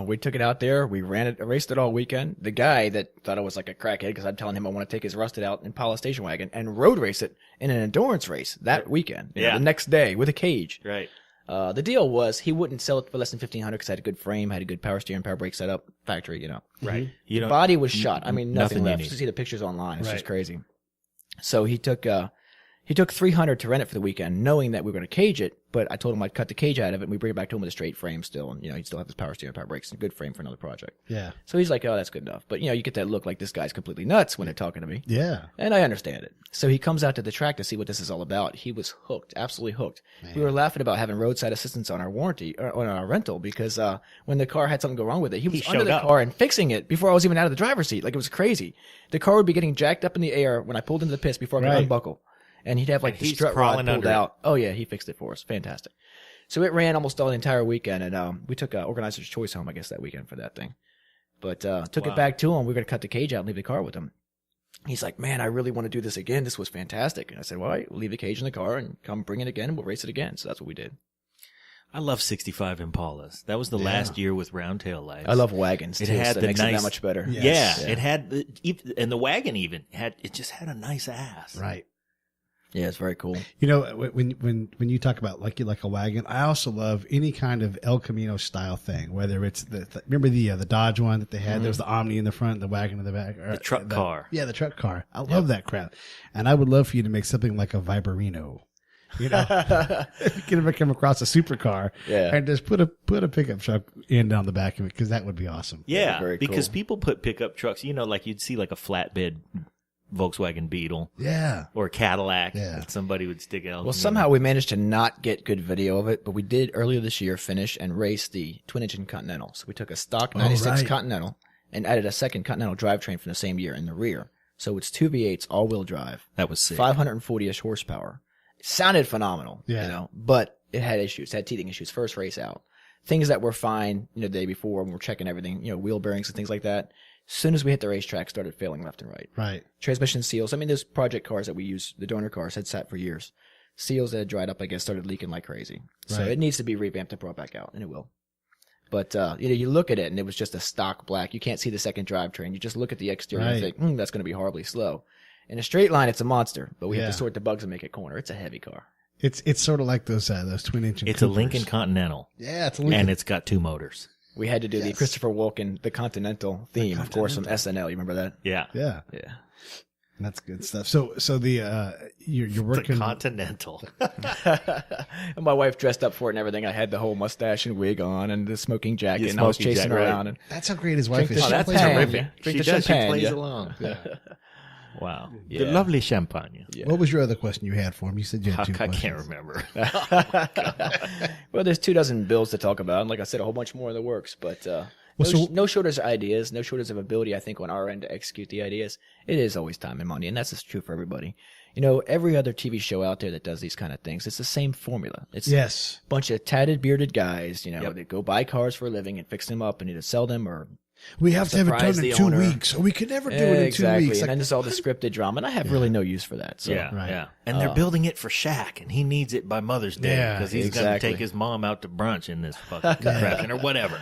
We took it out there. We raced it all weekend. The guy that thought I was like a crackhead because I'm telling him I want to take his rusted out Impala station wagon and road race it in an endurance race that weekend. Yeah. The next day with a cage. Right. The deal was he wouldn't sell it for less than $1,500 because it had a good frame, had a good power steering, power brake setup, factory, Right. You The don't, body was shot. I mean, nothing nothing you left. need. Just to see the pictures online. It's Right. just crazy. So he took $300 to rent it for the weekend, knowing that we were going to cage it. But I told him I'd cut the cage out of it and we bring it back to him with a straight frame still. And, he'd still have his power steering, power brakes, and a good frame for another project. Yeah. So he's like, oh, that's good enough. But, you get that look like this guy's completely nuts when they're talking to me. Yeah. And I understand it. So he comes out to the track to see what this is all about. He was hooked, absolutely hooked. We were laughing about having roadside assistance on our warranty, or on our rental, because when the car had something go wrong with it, he was under showed the up. car and fixing it before I was even out of the driver's seat. Like, it was crazy. The car would be getting jacked up in the air when I pulled into the pits before I could Right. unbuckle. And he'd have like And the he's strut rod crawling pulled under it. out. Oh yeah, he fixed it for us. Fantastic. So it ran almost all the entire weekend, and we took Organizer's Choice home, I guess, that weekend for that thing. But took Wow. it back to him. We were going to cut the cage out and leave the car with him. He's like, man, I really want to do this again. This was fantastic. And I said, well, all right, we'll leave the cage in the car and come bring it again, and we'll race it again. So that's what we did. I love 65 Impalas. That was the last year with round tail lights. I love wagons, It too, had so the it makes it that nice- much better. Yes. Yeah, it had, and the wagon even just had a nice ass. Right. Yeah, it's very cool. When you talk about like a wagon, I also love any kind of El Camino style thing. Whether it's remember the Dodge one that they had. There was the Omni in the front, the wagon in the back, or The truck car. Yeah, the truck car. I love that crap, and I would love for you to make something like a Viborino. If you can ever come across a supercar, Yeah. and just put a pickup truck in down the back of it, because that would be awesome. Yeah, very because cool. people put pickup trucks, like you'd see like a flatbed Volkswagen Beetle Yeah. or a Cadillac Yeah. that somebody would stick out. Well, somehow we managed to not get good video of it, but we did earlier this year finish and race the twin-engine Continental. So we took a stock 96 right. Continental and added a second Continental drivetrain from the same year in the rear. So it's 2 V8s all-wheel drive, That was sick. 540-ish horsepower. It sounded phenomenal, Yeah. but it had issues. It had teething issues first race out. Things that were fine, the day before when we're checking everything, wheel bearings and things like that. As soon as we hit the racetrack, started failing left and right. Right. Transmission seals. I mean, those project cars that we use, the donor cars, had sat for years. Seals that had dried up, I guess, started leaking like crazy. So Right. it needs to be revamped and brought back out, and it will. But you look at it and it was just a stock black. You can't see the second drivetrain. You just look at the exterior and think, that's going to be horribly slow. In a straight line, it's a monster, but we have to sort the bugs and make it corner. It's a heavy car. It's sort of like those twin engine. It's Coopers. a Lincoln Continental. Yeah, it's a Lincoln. And it's got 2 motors. We had to do the Christopher Walken, the Continental theme, of course, from SNL. You remember that? Yeah. Yeah. Yeah. That's good stuff. So the you're working The Continental. And my wife dressed up for it and everything. I had the whole mustache and wig on and the smoking jacket, Yeah, and I was smoking chasing jacket, around. right. And That's how great his wife Drink is. the She champagne. plays Terrific. terrific. Drink She the does. champagne, She plays yeah. along. Yeah. Wow. Yeah. The lovely champagne. Yeah. What was your other question you had for him? You said you had 2 I questions. can't remember. Well, there's 24 bills to talk about, and like I said, a whole bunch more in the works. But no shortage of ideas, no shortage of ability, I think, on our end to execute the ideas. It is always time and money, and that's just true for everybody. Every other TV show out there that does these kind of things, it's the same formula. It's a bunch of tatted, bearded guys, that go buy cars for a living and fix them up and either sell them or we have to have it surprise done in the 2 owner. weeks, or we could never do it in 2 weeks. And then there's all the scripted drama, and I have really no use for that. So. Yeah, Right. yeah. And they're building it for Shaq, and he needs it by Mother's Day Yeah, because he's going exactly. to take his mom out to brunch in this fucking contraption or whatever.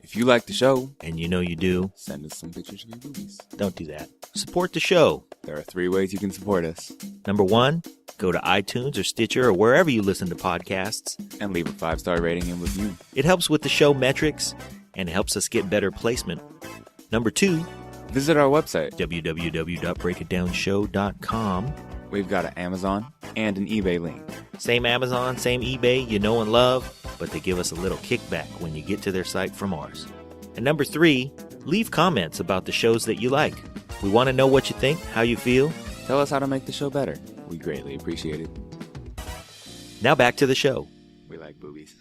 If you like the show, And you know you do. send us some pictures of your movies. Don't do that. Support the show. There are 3 ways you can support us. Number 1, go to iTunes or Stitcher or wherever you listen to podcasts. And leave a 5-star rating and review. It helps with the show metrics and helps us get better placement. Number 2, Visit our website. www.breakitdownshow.com. We've got an Amazon and an eBay link. Same Amazon, same eBay, you know and love, but they give us a little kickback when you get to their site from ours. And number 3, leave comments about the shows that you like. We want to know what you think, how you feel. Tell us how to make the show better. We greatly appreciate it. Now back to the show. We like boobies.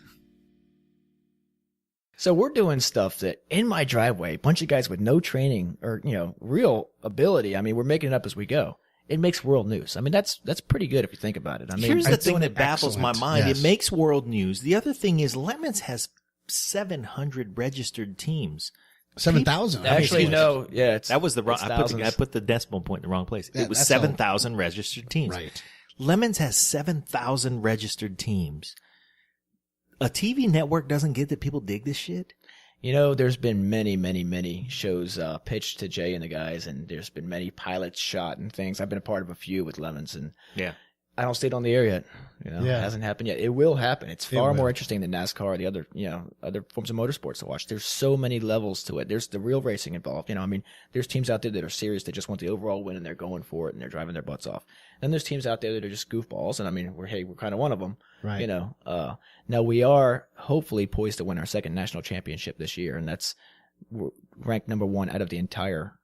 So we're doing stuff that in my driveway, a bunch of guys with no training or, real ability. I mean, we're making it up as we go. It makes world news. I mean, that's pretty good if you think about it. I mean, Here's the it's thing doing that baffles my excellent. mind. Yes. It makes world news. The other thing is Lemons has 700 registered teams. 7,000. actually, no. Yeah, That was the wrong. it's I thousands. put the decimal point in the wrong place. Yeah, It was that's 7,000 registered teams. Right. Lemons has 7,000 registered teams. A TV network doesn't get that people dig this shit. There's been many, many, many shows pitched to Jay and the guys, and there's been many pilots shot and things. I've been a part of a few with Lemons, and Yeah. I don't see it on the air yet. It hasn't happened yet. It will happen. It's far more interesting than NASCAR or the other, other forms of motorsports to watch. There's so many levels to it. There's the real racing involved. There's teams out there that are serious. They just want the overall win and they're going for it and they're driving their butts off. Then there's teams out there that are just goofballs. And we're kind of one of them. Right. Now we are hopefully poised to win our 2nd national championship this year. And we're ranked number 1 out of the entire,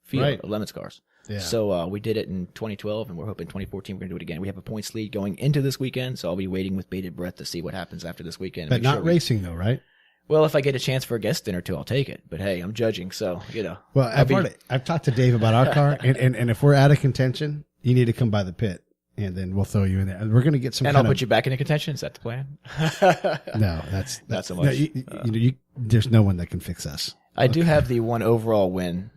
field of Lemons cars. Yeah. So we did it in 2012, and we're hoping 2014 we're going to do it again. We have a points lead going into this weekend, so I'll be waiting with bated breath to see what happens after this weekend. But not racing, though, right? Well, if I get a chance for a guest dinner too, I'll take it. But hey, I'm judging, so Well, I've talked to Dave about our car, and if we're out of contention, you need to come by the pit, and then we'll throw you in there. And we're going to get some. And I'll put you back into contention. Is that the plan? No, that's Not so much. There's no one that can fix us. I do have the 1 overall win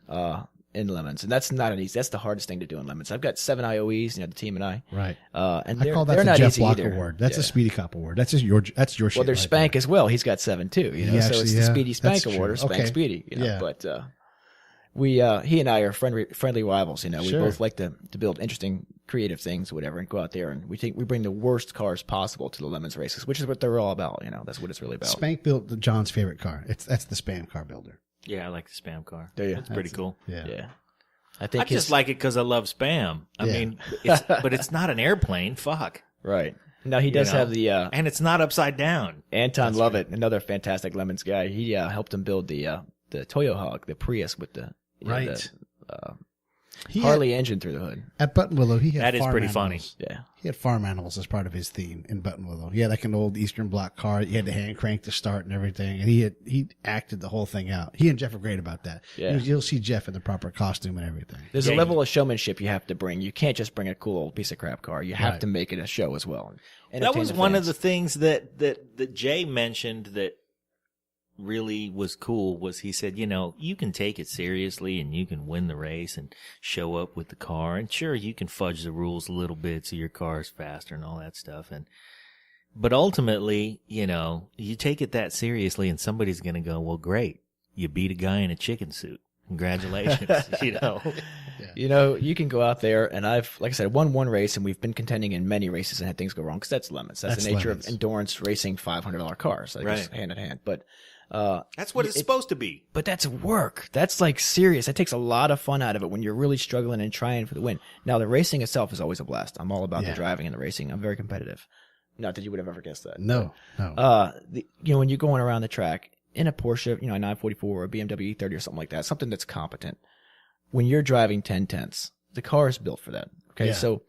in Lemons, and that's not an easy. That's the hardest thing to do in Lemons. I've got 7 IOEs, the team and I. Right. And I call that they're the not Jeff easy Bloch either. Award. That's Yeah. a Speedy Cop Award. That's your shit. Well, there's right Spank there. as well. He's got 7 too. He So actually- it's the yeah, Speedy Spank that's Award or true. Spank Okay. Speedy. Yeah. But he and I are friendly rivals. We Sure. both like to build interesting, creative things, whatever, and go out there and we bring the worst cars possible to the Lemons races, which is what they're all about. That's what it's really about. Spank built John's favorite car. That's the Spam car builder. Yeah, I like the Spam car. Do you? It's pretty cool. Yeah. Yeah. I I think just like it because I love Spam. I Yeah. mean, but it's not an airplane. Fuck. right. Now he does have the And it's not upside down. Anton Lovett, another fantastic Lemons guy. He helped him build the Toyo Hog, the Prius with the Right. He Harley engine through the hood. at Button Willow, he had That is farm pretty animals. Yeah. He had farm animals as part of his theme in Button Willow. He had like an old Eastern Bloc car. He had the hand crank to start and everything, and he acted the whole thing out. He and Jeff are great about that. Yeah. You'll see Jeff in the proper costume and everything. There's Yeah, a level of showmanship you have to bring. You can't just bring a cool old piece of crap car. You have Right. to make it a show as well. That Entertain was the one of fans. the things that Jay mentioned that really was cool was he said, you can take it seriously and you can win the race and show up with the car. And sure, you can fudge the rules a little bit so your car is faster and all that stuff. But ultimately, you know, you take it that seriously and somebody's going to go, well, great. You beat a guy in a chicken suit. Congratulations. You know, You know, you can go out there, and I've, like I said, won one race, and we've been contending in many races and had things go wrong, because that's limits. That's the nature limits. of endurance racing $500 cars. Like, Right. it's hand in hand. But that's what it's supposed to be. But that's work. That's like serious. That takes a lot of fun out of it when you're really struggling and trying for the win. Now, the racing itself is always a blast. I'm all about the driving and the racing. I'm very competitive. Not that you would have ever guessed that. No. You know, when you're going around the track in a Porsche, you know, a 944 or a BMW E30 or something like that, something that's competent. When you're driving 10/10ths, the car is built for that. Okay, so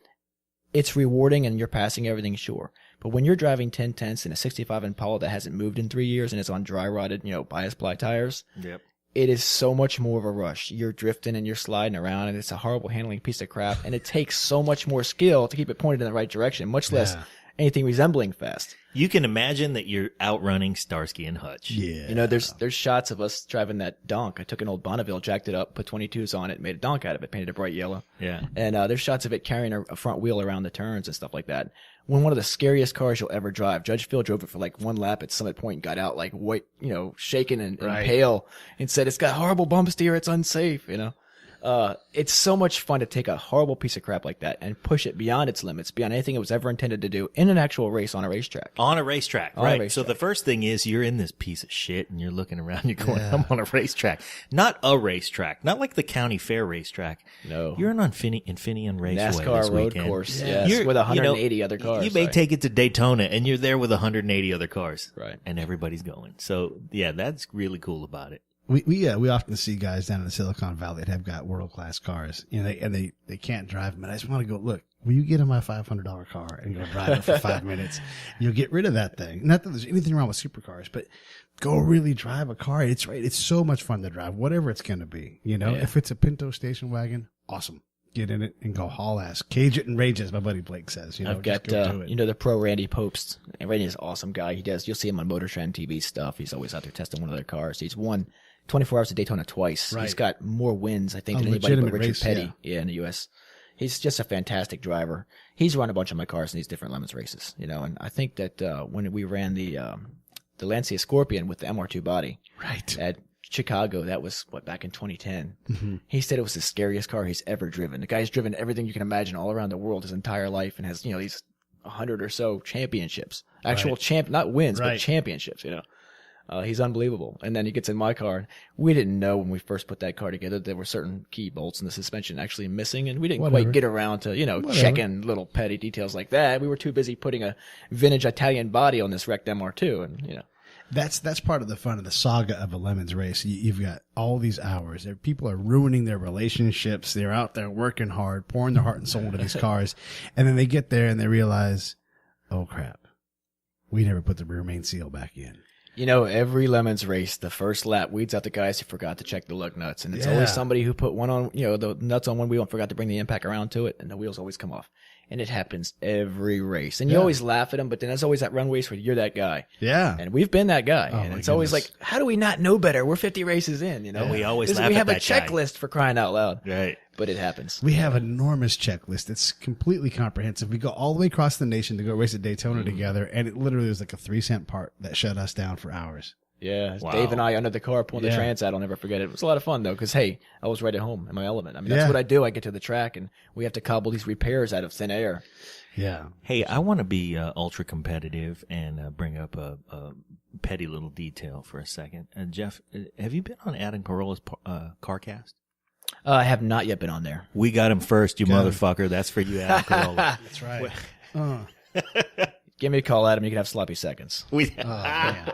it's rewarding and you're passing everything, sure. But when you're driving 10/10ths in a 65 Impala that hasn't moved in 3 years and it's on dry rotted, you know, bias ply tires, Yep. it is so much more of a rush. You're drifting and you're sliding around, and it's a horrible handling piece of crap. And it takes so much more skill to keep it pointed in the right direction, much less anything resembling fast. You can imagine that you're outrunning Starsky and Hutch. Yeah. You know, there's shots of us driving that donk. I took an old Bonneville, jacked it up, put 22s on it, made a donk out of it, painted it bright yellow. Yeah. And there's shots of it carrying a front wheel around the turns and stuff like that. When one of the scariest cars you'll ever drive, Judge Phil drove it for like one lap at Summit Point and got out like white, you know, shaken and pale, and said, "It's got horrible bumps here. It's unsafe," you know. It's so much fun to take a horrible piece of crap like that and push it beyond its limits, beyond anything it was ever intended to do in an actual race on a racetrack. On a racetrack, On a right? racetrack. So the first thing is you're in this piece of shit and you're looking around, you're going, I'm on a racetrack. Not a racetrack, not like the county fair racetrack. No. You're in Infineon Raceway NASCAR this road weekend. course, yes, You're- with 180 you know, other cars. You may right. take it to Daytona and you're there with 180 other cars. Right. And everybody's going. So yeah, that's really cool about it. We often see guys down in the Silicon Valley that have got world class cars, you know, they can't drive them. And I just want to go, look, will you get in my $500 car and go drive it for 5 minutes? You'll get rid of that thing. Not that there's anything wrong with supercars, but go really drive a car. It's right. It's so much fun to drive, whatever it's going to be. You know, if it's a Pinto station wagon, awesome. Get in it and go haul ass. Cage it and rage, as my buddy Blake says. You know, I've got, just go do it. you know, the pro Randy Popst. And Randy's an awesome guy. You'll see him on Motor Trend TV stuff. He's always out there testing one of their cars. He's won 24 Hours of Daytona twice. Right. He's got more wins, I think, A than anybody but legitimate Richard race, Petty in the U.S. He's just a fantastic driver. He's run a bunch of my cars in these different Lemons races, you know, and I think that when we ran the Lancia Scorpion with the MR2 body Right. at Chicago, that was, back in 2010. He said it was the scariest car he's ever driven. The guy's driven everything you can imagine all around the world his entire life and has, you know, these 100 or so championships. Actual not wins, but championships, you know. He's unbelievable. And then he gets in my car. We didn't know when we first put that car together there were certain key bolts in the suspension actually missing, and we didn't quite get around to, you know, checking little petty details like that. We were too busy putting a vintage Italian body on this wrecked MR2, and, you know. That's part of the fun of the saga of a Lemons race. You've got all these hours. People are ruining their relationships. They're out there working hard, pouring their heart and soul into these cars. And then they get there and they realize, oh crap, we never put the rear main seal back in. You know, every Lemons race, the first lap weeds out the guys who forgot to check the lug nuts. And it's always somebody who put one on, you know, the nuts on one wheel and forgot to bring the impact around to it, and the wheels always come off. And it happens every race. And you always laugh at them, but then there's always that run race where you're that guy. Yeah. And we've been that guy. Oh, and my it's always like, goodness. how do we not know better? We're 50 races in, you know? We always laugh we at have a that guy. checklist for crying out loud. Right. But it happens. We have an enormous checklist. It's completely comprehensive. We go all the way across the nation to go race at Daytona together, and it literally was like a 3-cent part that shut us down for hours. Yeah, Wow. Dave and I under the car pulling the Yeah. trans out. I'll never forget it. It was a lot of fun though, because hey, I was right at home in my element. I mean, that's Yeah. what I do. I get to the track and we have to cobble these repairs out of thin air. Yeah. Hey, I want to be ultra competitive and bring up a petty little detail for a second. Jeff, have you been on Adam Carolla's CarCast? I have not yet been on there. We got him first, you Got him. motherfucker. That's for you, Adam Carolla. That's right. Give me a call, Adam. You can have sloppy seconds. We, Oh, man.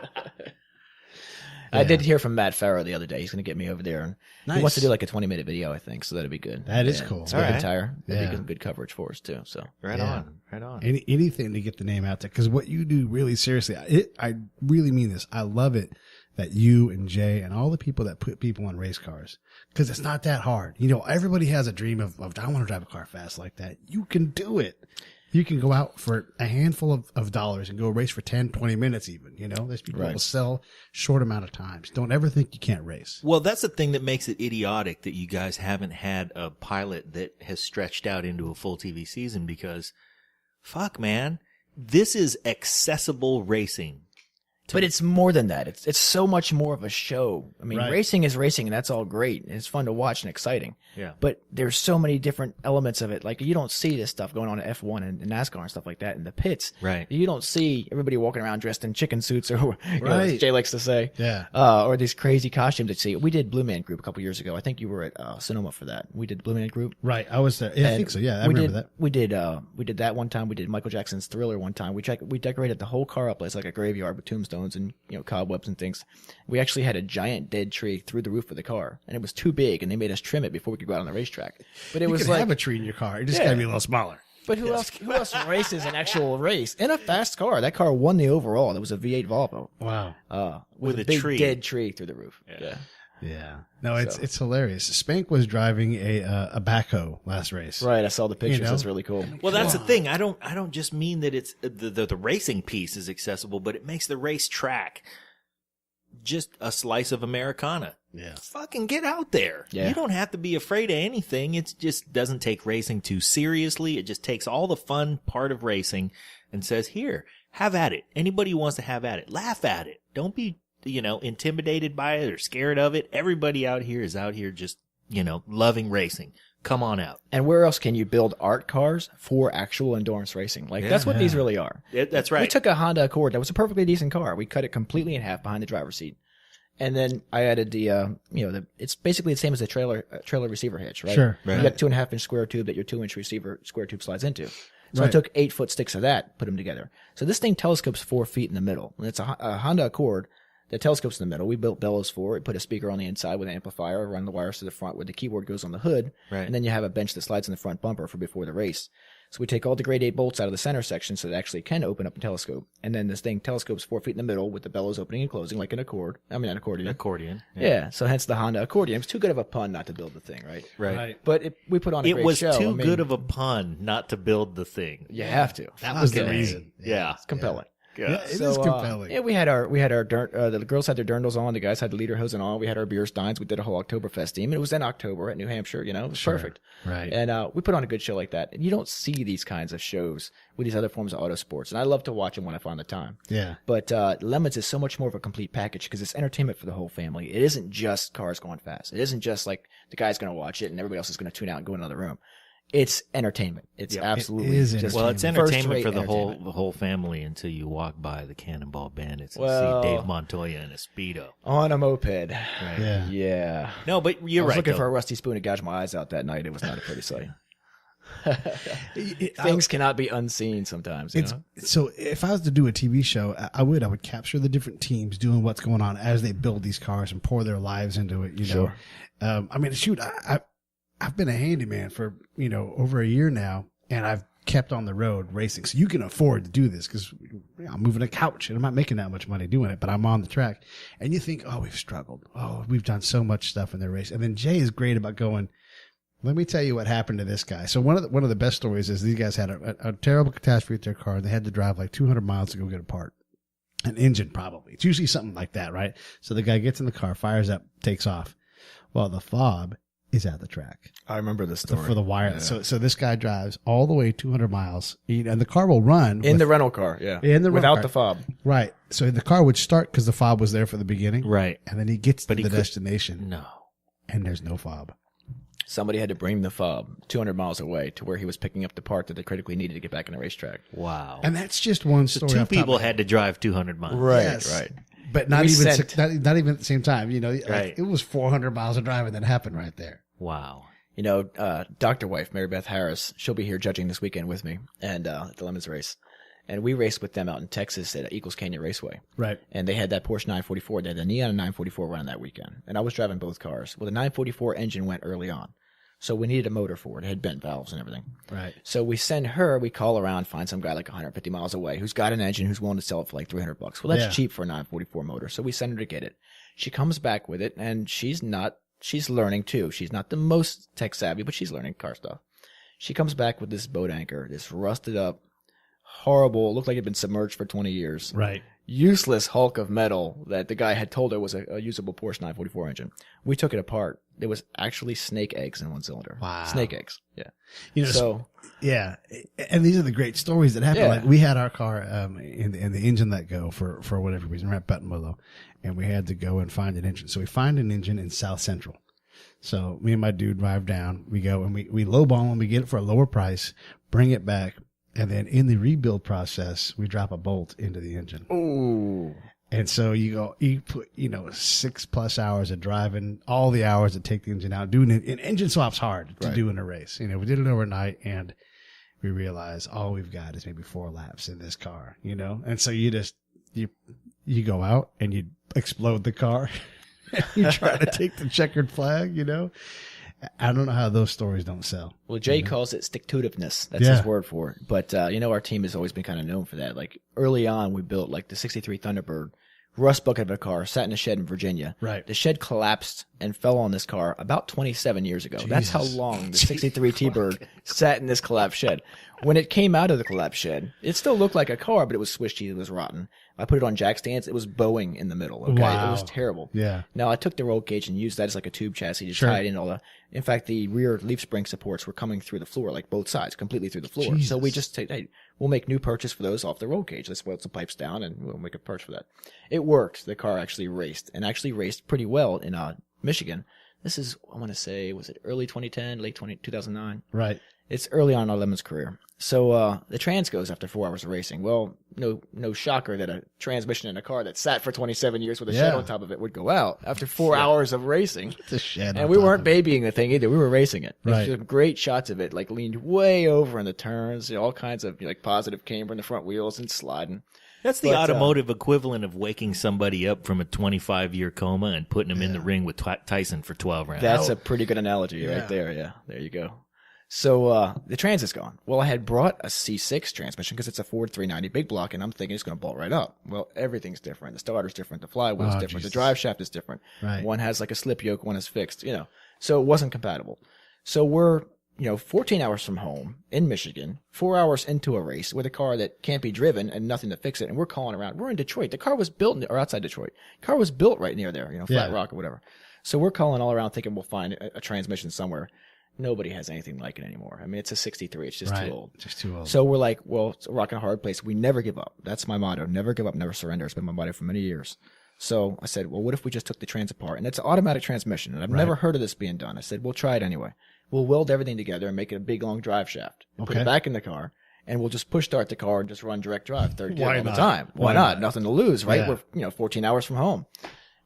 I did hear from Matt Farrow the other day. He's going to get me over there, and he Nice. wants to do like a 20-minute video, I think. So that'd be good. That is cool. It's All good right. tire. That'd Yeah. be good coverage for us too. So right Yeah. on, right on. Anything to get the name out there, because what you do really seriously, I really mean this. I love it that you and Jay and all the people that put people on race cars, because it's not that hard. You know, everybody has a dream of I want to drive a car fast like that. You can do it. You can go out for a handful of dollars and go race for 10, 20 minutes even. You know, there's people that will sell short amount of times. Don't ever think you can't race. Well, that's the thing that makes it idiotic that you guys haven't had a pilot that has stretched out into a full TV season, because fuck, man, this is accessible racing. But it's more than that. It's so much more of a show. I mean, Right. racing is racing, and that's all great. And it's fun to watch and exciting. Yeah. But there's so many different elements of it. Like, you don't see this stuff going on in F1 and NASCAR and stuff like that in the pits. Right. You don't see everybody walking around dressed in chicken suits, or you know, Right. as Jay likes to say. Yeah. Or these crazy costumes that you see. We did Blue Man Group a couple years ago. I think you were at Sonoma for that. We did Blue Man Group. Right. I was there. Yeah, I And think so. Yeah, I we remember did, that. We did that one time. We did Michael Jackson's Thriller one time. We decorated the whole car up as like a graveyard with tombstones and, you know, cobwebs and things. We actually had a giant dead tree through the roof of the car, and it was too big, and they made us trim it before we could go out on the racetrack. But it You was could like, have a tree in your car. It just Yeah. got to be a little smaller. but who else races an actual race in a fast car? That car won the overall. It was a V8 Volvo. Wow. With a big tree. dead tree through the roof. Yeah. Yeah. No, it's hilarious. Spank was driving a backhoe last race. Right. I saw the pictures. You know? That's really cool. Well, that's the thing. I don't just mean that it's the racing piece is accessible, but it makes the race track just a slice of Americana. Yeah. Fucking get out there. Yeah. You don't have to be afraid of anything. It just doesn't take racing too seriously. It just takes all the fun part of racing and says, here, have at it. Anybody who wants to have at it, laugh at it. Don't be, intimidated by it or scared of it. Everybody out here is out here just, loving racing. Come on out. And where else can you build art cars for actual endurance racing? Like, that's what these really are. That's right. We took a Honda Accord that was a perfectly decent car. We cut it completely in half behind the driver's seat. And then I added it's basically the same as a trailer receiver hitch, right? Sure. Right. You got 2.5-inch square tube that your 2-inch receiver square tube slides into. So I Right. took 8-foot sticks of that, put them together. So this thing telescopes 4 feet in the middle. And it's a Honda Accord that telescopes in the middle. We built bellows for it, put a speaker on the inside with an amplifier, run the wires to the front where the keyboard goes on the hood. Right. And then you have a bench that slides in the front bumper for before the race. So we take all the grade 8 bolts out of the center section so it actually can open up and telescope. And then this thing telescopes 4 feet in the middle with the bellows opening and closing like an accordion. Accordion. Yeah. So hence the Honda accordion. It was too good of a pun not to build the thing, right? Right. But we put on a It great was show. too I mean, good of a pun not to build the thing. You have to. That was the Okay. reason. Yeah. It's compelling. Yeah, it So, is compelling. yeah, we had our the girls had their dirndls on, the guys had the lederhosen on. We had our beer steins. We did a whole Oktoberfest theme. It was in October at New Hampshire. It was perfect. Right. And we put on a good show like that. And you don't see these kinds of shows with these other forms of auto sports. And I love to watch them when I find the time. Yeah. But Lemons is so much more of a complete package because it's entertainment for the whole family. It isn't just cars going fast. It isn't just like the guy's going to watch it and everybody else is going to tune out and go in another room. It's entertainment. It's absolutely It is just Well, it's first-rate entertainment for the entertainment. whole family until you walk by the Cannonball Bandits and Well- see Dave Montoya in a Speedo. On a moped. Right. Yeah. Yeah. No, but you're I was right. looking for a though. rusty spoon to gouge my eyes out that night. It was not a pretty sight. I- Things cannot be unseen sometimes. You It's know? so if I was to do a TV show, I would capture the different teams doing what's going on as they build these cars and pour their lives into it. Sure. I mean, shoot, I've been a handyman for over a year now, and I've kept on the road racing, so you can afford to do this because I'm moving a couch and I'm not making that much money doing it, but I'm on the track. And you think, oh, we've struggled. Oh, we've done so much stuff in their race, and then Jay is great about going, let me tell you what happened to this guy. So one of the best stories is these guys had a terrible catastrophe with their car. And they had to drive like 200 miles to go get a part. An engine, probably. It's usually something like that, right? So the guy gets in the car, fires up, takes off. Well, the fob is at the track I remember this story. for the wireless. Yeah. So this guy drives all the way 200 miles, and the car will run in the rental car, yeah. In the rental without car. the fob. Right. So the car would start because the fob was there for the beginning. Right. And then he gets But to he the could- destination, No. and there's no fob. Somebody had to bring the fob 200 miles away to where he was picking up the part that they critically needed to get back in the racetrack. Wow. And that's just one So story. two off the top people of my had to drive 200 miles. Yes. Right. But not We even sent- not even at the same time. Like, Right. it was 400 miles of driving that happened right there. Wow. Dr. Wife, Mary Beth Harris, she'll be here judging this weekend with me and at the Lemons race. And we raced with them out in Texas at Eagles Canyon Raceway. Right. And they had that Porsche 944. They had the Neon 944 running that weekend. And I was driving both cars. Well, the 944 engine went early on. So we needed a motor for it. It had bent valves and everything. Right. So we call around, find some guy like 150 miles away who's got an engine who's willing to sell it for like $300. Well, that's Yeah. cheap for a 944 motor. So we send her to get it. She comes back with it, and she's learning too. She's not the most tech savvy, but she's learning car stuff. She comes back with this boat anchor, this rusted up, horrible, looked like it had been submerged for 20 years. Right. useless hulk of metal that the guy had told her was a usable Porsche 944 engine. We took it apart. There was actually snake eggs in one cylinder. Wow. Snake eggs. Yeah. You know, So yeah, and these are the great stories that happen. Yeah. Like we had our car in the engine let go for whatever reason. We're at Buttonwillow, and we had to go and find an engine. So we find an engine in South Central. So me and my dude drive down. We go and we lowball and we get it for a lower price, bring it back, and then in the rebuild process, we drop a bolt into the engine. ooh. And so you put 6+ hours of driving, all the hours to take the engine out, doing it. And engine swap's hard to do in a race. We did it overnight, and we realized all we've got is maybe 4 laps in this car, And so you go out and you explode the car. You try to take the checkered flag, I don't know how those stories don't sell. Well, Jay calls it stick-to-itiveness. That's his word for it. But, our team has always been kind of known for that. Like, early on, we built, like, the 63 Thunderbird, rust bucket of a car, sat in a shed in Virginia. Right. The shed collapsed and fell on this car about 27 years ago. That's how long the 63 T-Bird sat in this collapsed shed. When it came out of the collapsed shed, it still looked like a car, but it was swishy, it was rotten. I put it on jack stands. It was bowing in the middle. Okay, Wow. It was terrible. Yeah. Now I took the roll cage and used that as like a tube chassis to tie it in all the. In fact, the rear leaf spring supports were coming through the floor, like both sides, completely through the floor. Jesus. So we just said, hey, we'll make new purchase for those off the roll cage. Let's weld some pipes down and we'll make a purchase for that. It worked. The car actually raced pretty well in Michigan. This is, I want to say, was it early 2010, late 2009? Right. It's early on in our Lemon's career. So the trans goes after 4 hours of racing. Well, no shocker that a transmission in a car that sat for 27 years with a shed on top of it would go out after 4 hours of racing. The shed. And we weren't babying the thing either. We were racing it. Right. There's some great shots of it, like leaned way over in the turns, all kinds of like positive camber in the front wheels and sliding. That's the But, automotive equivalent of waking somebody up from a 25-year coma and putting them in the ring with Tyson for 12 rounds. That's a pretty good analogy right there. Yeah, there you go. So the trans is gone. Well, I had brought a C6 transmission because it's a Ford 390 big block, and I'm thinking it's going to bolt right up. Well, everything's different. The starter's different. The flywheel's different. Jesus. The drive shaft is different. Right. One has like a slip yoke, one is fixed, So it wasn't compatible. So we're, 14 hours from home in Michigan, 4 hours into a race with a car that can't be driven and nothing to fix it, and we're calling around. We're in Detroit. The car was built, or outside Detroit. The car was built right near there, Flat Rock or whatever. So we're calling all around thinking we'll find a transmission somewhere. Nobody has anything like it anymore. I mean, it's a 63. It's just too old. Just too old. So we're like, well, it's a rock and a hard place. We never give up. That's my motto. Never give up, never surrender. It's been my motto for many years. So I said, well, what if we just took the trans apart? And it's an automatic transmission. And I've never heard of this being done. I said, we'll try it anyway. We'll weld everything together and make it a big, long drive shaft. And put it back in the car. And we'll just push start the car and just run direct drive, third gear all the time. Why not? Nothing to lose, right? Yeah. We're, 14 hours from home.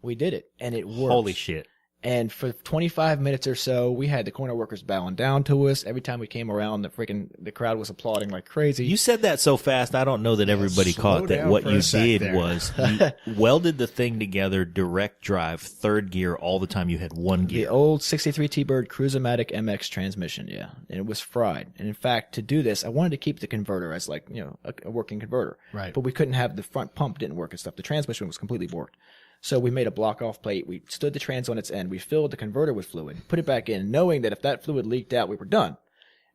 We did it. And it worked. Holy shit. And for 25 minutes or so, we had the corner workers bowing down to us. Every time we came around, the crowd was applauding like crazy. You said that so fast, I don't know that everybody slow caught that. down What for you a sec did there. was you welded the thing together, direct drive, third gear all the time. You had one The gear. old 63 T-Bird Cruise-O-Matic MX transmission, yeah. And it was fried. And in fact, to do this, I wanted to keep the converter as like, a working converter. Right. But we couldn't have the front pump didn't work and stuff. The transmission was completely borked. So we made a block-off plate. We stood the trans on its end. We filled the converter with fluid, put it back in, knowing that if that fluid leaked out, we were done.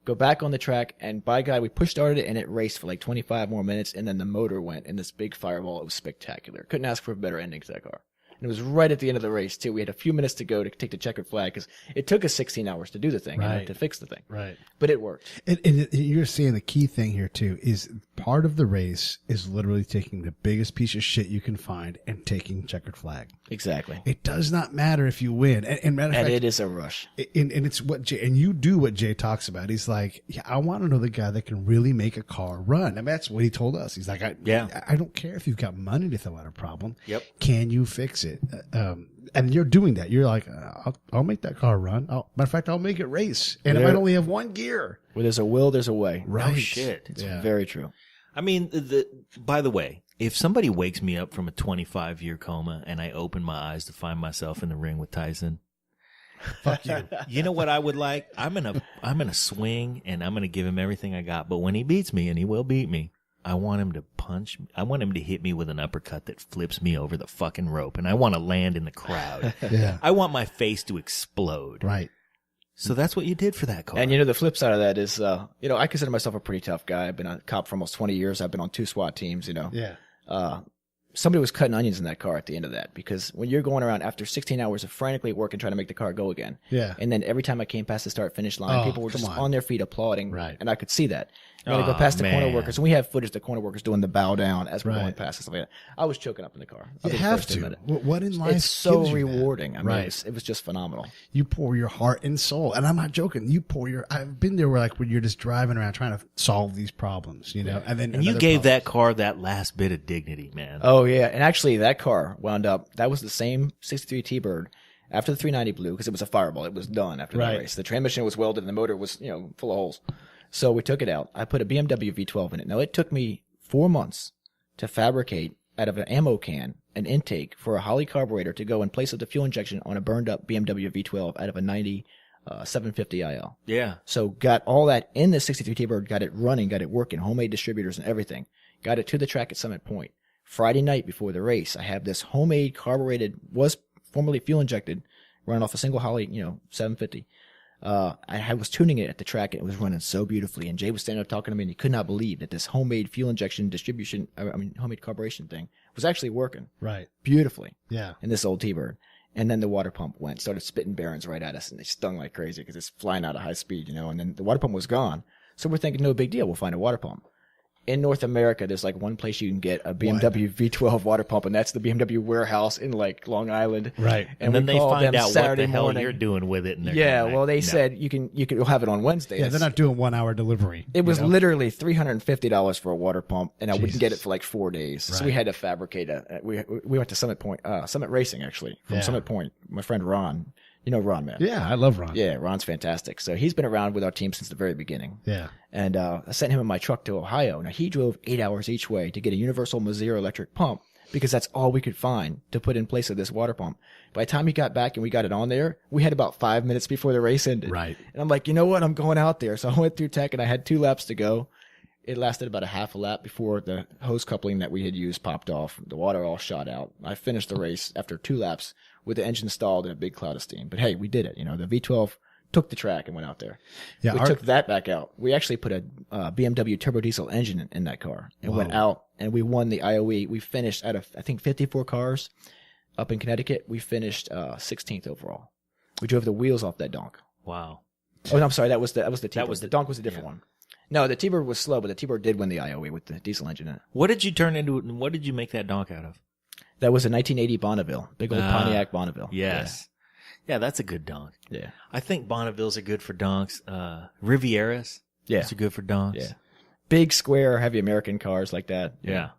Go back on the track, and by God, we push-started it, and it raced for like 25 more minutes, and then the motor went in this big fireball. It was spectacular. Couldn't ask for a better ending to that car. And it was right at the end of the race, too. We had a few minutes to go to take the checkered flag, because it took us 16 hours to do the thing, to fix the thing. Right. But it worked. And you're seeing the key thing here too is part of the race is literally taking the biggest piece of shit you can find and taking checkered flag. Exactly. It does not matter if you win. And matter of And fact, it is a rush. and it's what Jay, and you do what Jay talks about. He's like, yeah, I want to know the guy that can really make a car run. I mean, that's what he told us. He's like, I don't care if you've got money to throw at a problem. Yep. Can you fix it? And you're doing that. You're like, I'll make that car run. Matter of fact, I'll make it race. And it might only have one gear. Where there's a will, there's a way. Right. Oh, shit. It's very true. I mean, by the way, if somebody wakes me up from a 25-year coma and I open my eyes to find myself in the ring with Tyson, Fuck you. you know what I would like? I'm gonna swing and I'm gonna give him everything I got. But when he beats me, and he will beat me, I want him to punch me. I want him to hit me with an uppercut that flips me over the fucking rope, and I want to land in the crowd. Yeah. I want my face to explode. Right. So that's what you did for that car. And the flip side of that is, I consider myself a pretty tough guy. I've been a cop for almost 20 years. I've been on 2 SWAT teams, Yeah. somebody was cutting onions in that car at the end of that, because when you're going around after 16 hours of frantically working trying to make the car go again, Yeah. and then every time I came past the start-finish line, Oh, people were come just on. on their feet applauding, Right. and I could see that. And when I go past the corner man. workers, and we have footage of the corner workers doing the bow down as we're Right. going past and stuff like that. I was choking up in the car. I'll You be the have first to. admit it. What in life It's so gives you that? rewarding. I mean, Right. it was just phenomenal. You pour your heart and soul, and I'm not joking. You pour your. I've been there where when you're just driving around trying to solve these problems, and then And you another gave problem. that car that last bit of dignity, man. Oh yeah, and actually that car wound up. That was the same '63 T-Bird after the 390 blew, because it was a fireball. It was done after Right. that race. The transmission was welded and the motor was full of holes. So we took it out. I put a BMW V12 in it. Now it took me 4 months to fabricate out of an ammo can an intake for a Holley carburetor to go in place of the fuel injection on a burned up BMW V12 out of a 90 750 IL. Yeah. So got all that in the 63 T-Bird, got it running, got it working, homemade distributors and everything. Got it to the track at Summit Point. Friday night before the race, I have this homemade carbureted, was formerly fuel injected, running off a single Holley, 750. I was tuning it at the track and it was running so beautifully. And Jay was standing up talking to me and he could not believe that this homemade fuel injection distribution, homemade carburation thing was actually working Right. beautifully Yeah. in this old T-Bird. And then the water pump started spitting bearings right at us and they stung like crazy because it's flying out at high speed, and then the water pump was gone. So we're thinking, no big deal. We'll find a water pump. In North America, there's like one place you can get a BMW V12 water pump, and that's the BMW warehouse in like Long Island. Right. And then we they called find them out Saturday what the hell morning. you're doing with it. And they're Yeah, going, well, they no. said you'll have it on Wednesday. Yeah, they're not doing 1 hour delivery. It was you know? literally $350 for a water pump, and I wouldn't get it Jesus. for like 4 days. So Right. we had to fabricate we went to Summit Point, Summit Racing actually, from Yeah. Summit Point. My friend Ron, you know Ron, man. Yeah, I love Ron. Yeah, Ron's fantastic. So he's been around with our team since the very beginning. Yeah. And I sent him in my truck to Ohio. Now, he drove 8 hours each way to get a universal Mazir electric pump because that's all we could find to put in place of this water pump. By the time he got back and we got it on there, we had about 5 minutes before the race ended. Right. And I'm like, you know what? I'm going out there. So I went through tech and I had 2 laps to go. It lasted about a half a lap before the hose coupling that we had used popped off. The water all shot out. I finished the race after 2 laps with the engine stalled in a big cloud of steam. But hey, we did it. The V12 took the track and went out there. Yeah, We took that back out. We actually put a BMW turbo diesel engine in that car and went out, and we won the IOE. We finished out of, I think, 54 cars up in Connecticut. We finished 16th overall. We drove the wheels off that donk. Wow. Oh, no, I'm sorry. That was the T-Bird. was the donk was a different one. No, the T-Bird was slow, but the T-Bird did win the IOE with the diesel engine in it. What did you turn into? What did you make that donk out of? That was a 1980 Bonneville. Big old Pontiac Bonneville. Yes. Yeah, that's a good donk. Yeah. I think Bonnevilles are good for donks. Rivieras. Yeah. Those are good for donks. Yeah. Big, square, heavy American cars like that. Yeah.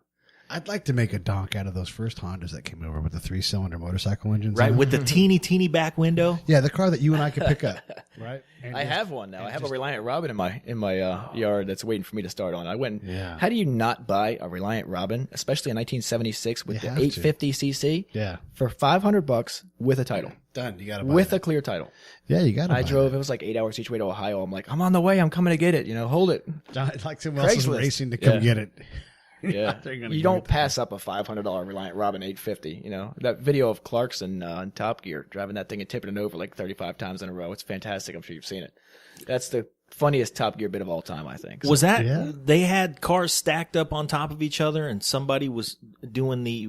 I'd like to make a donk out of those first Hondas that came over with the 3-cylinder motorcycle engines. Right, in with them. the teeny back window. Yeah, the car that you and I could pick up. Right. And I just- have one now. I have a Reliant Robin in my yard that's waiting for me to start on. I went. Yeah. How do you not buy a Reliant Robin, especially in 1976 with You the have to. 850cc Yeah. for $500 with a title, Done. You got to buy with that. a clear title? Yeah, you got to. I drove. It was like 8 hours each way to Ohio. I'm like, I'm on the way. I'm coming to get it. Hold it. I'd like someone else is Craigslist. racing to come Yeah. get it. Yeah, They're gonna you give don't it to pass up a $500 Reliant Robin 850. That video of Clarkson in Top Gear driving that thing and tipping it over like 35 times in a row. It's fantastic. I'm sure you've seen it. That's the funniest Top Gear bit of all time, I think. Was that Yeah. they had cars stacked up on top of each other, and somebody was doing the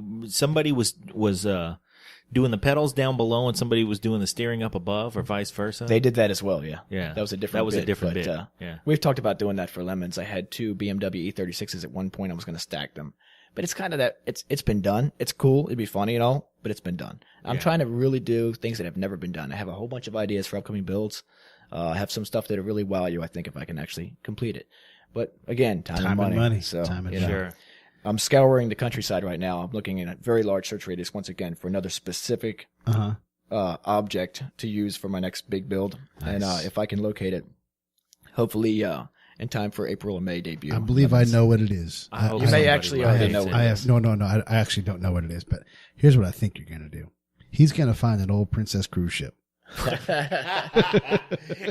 doing the pedals down below, and somebody was doing the steering up above, or vice versa. They did that as well, yeah. Yeah. That was a different That was a bit, different but, bit, yeah. We've talked about doing that for Lemons. I had 2 BMW E36s at one point. I was going to stack them. But it's kind of that, it's been done. It's cool. It'd be funny and all, but it's been done. I'm trying to really do things that have never been done. I have a whole bunch of ideas for upcoming builds. I have some stuff that'll really wow you, I think, if I can actually complete it. But again, time and money. So, Time and Sure. I'm scouring the countryside right now. I'm looking in a very large search radius once again for another specific object to use for my next big build. And if I can locate it, hopefully in time for April or May debut. I believe I know what it is. I hope You may somebody actually already know locates what it. it I have no. I actually don't know what it is, but here's what I think you're going to do. He's going to find an old Princess cruise ship.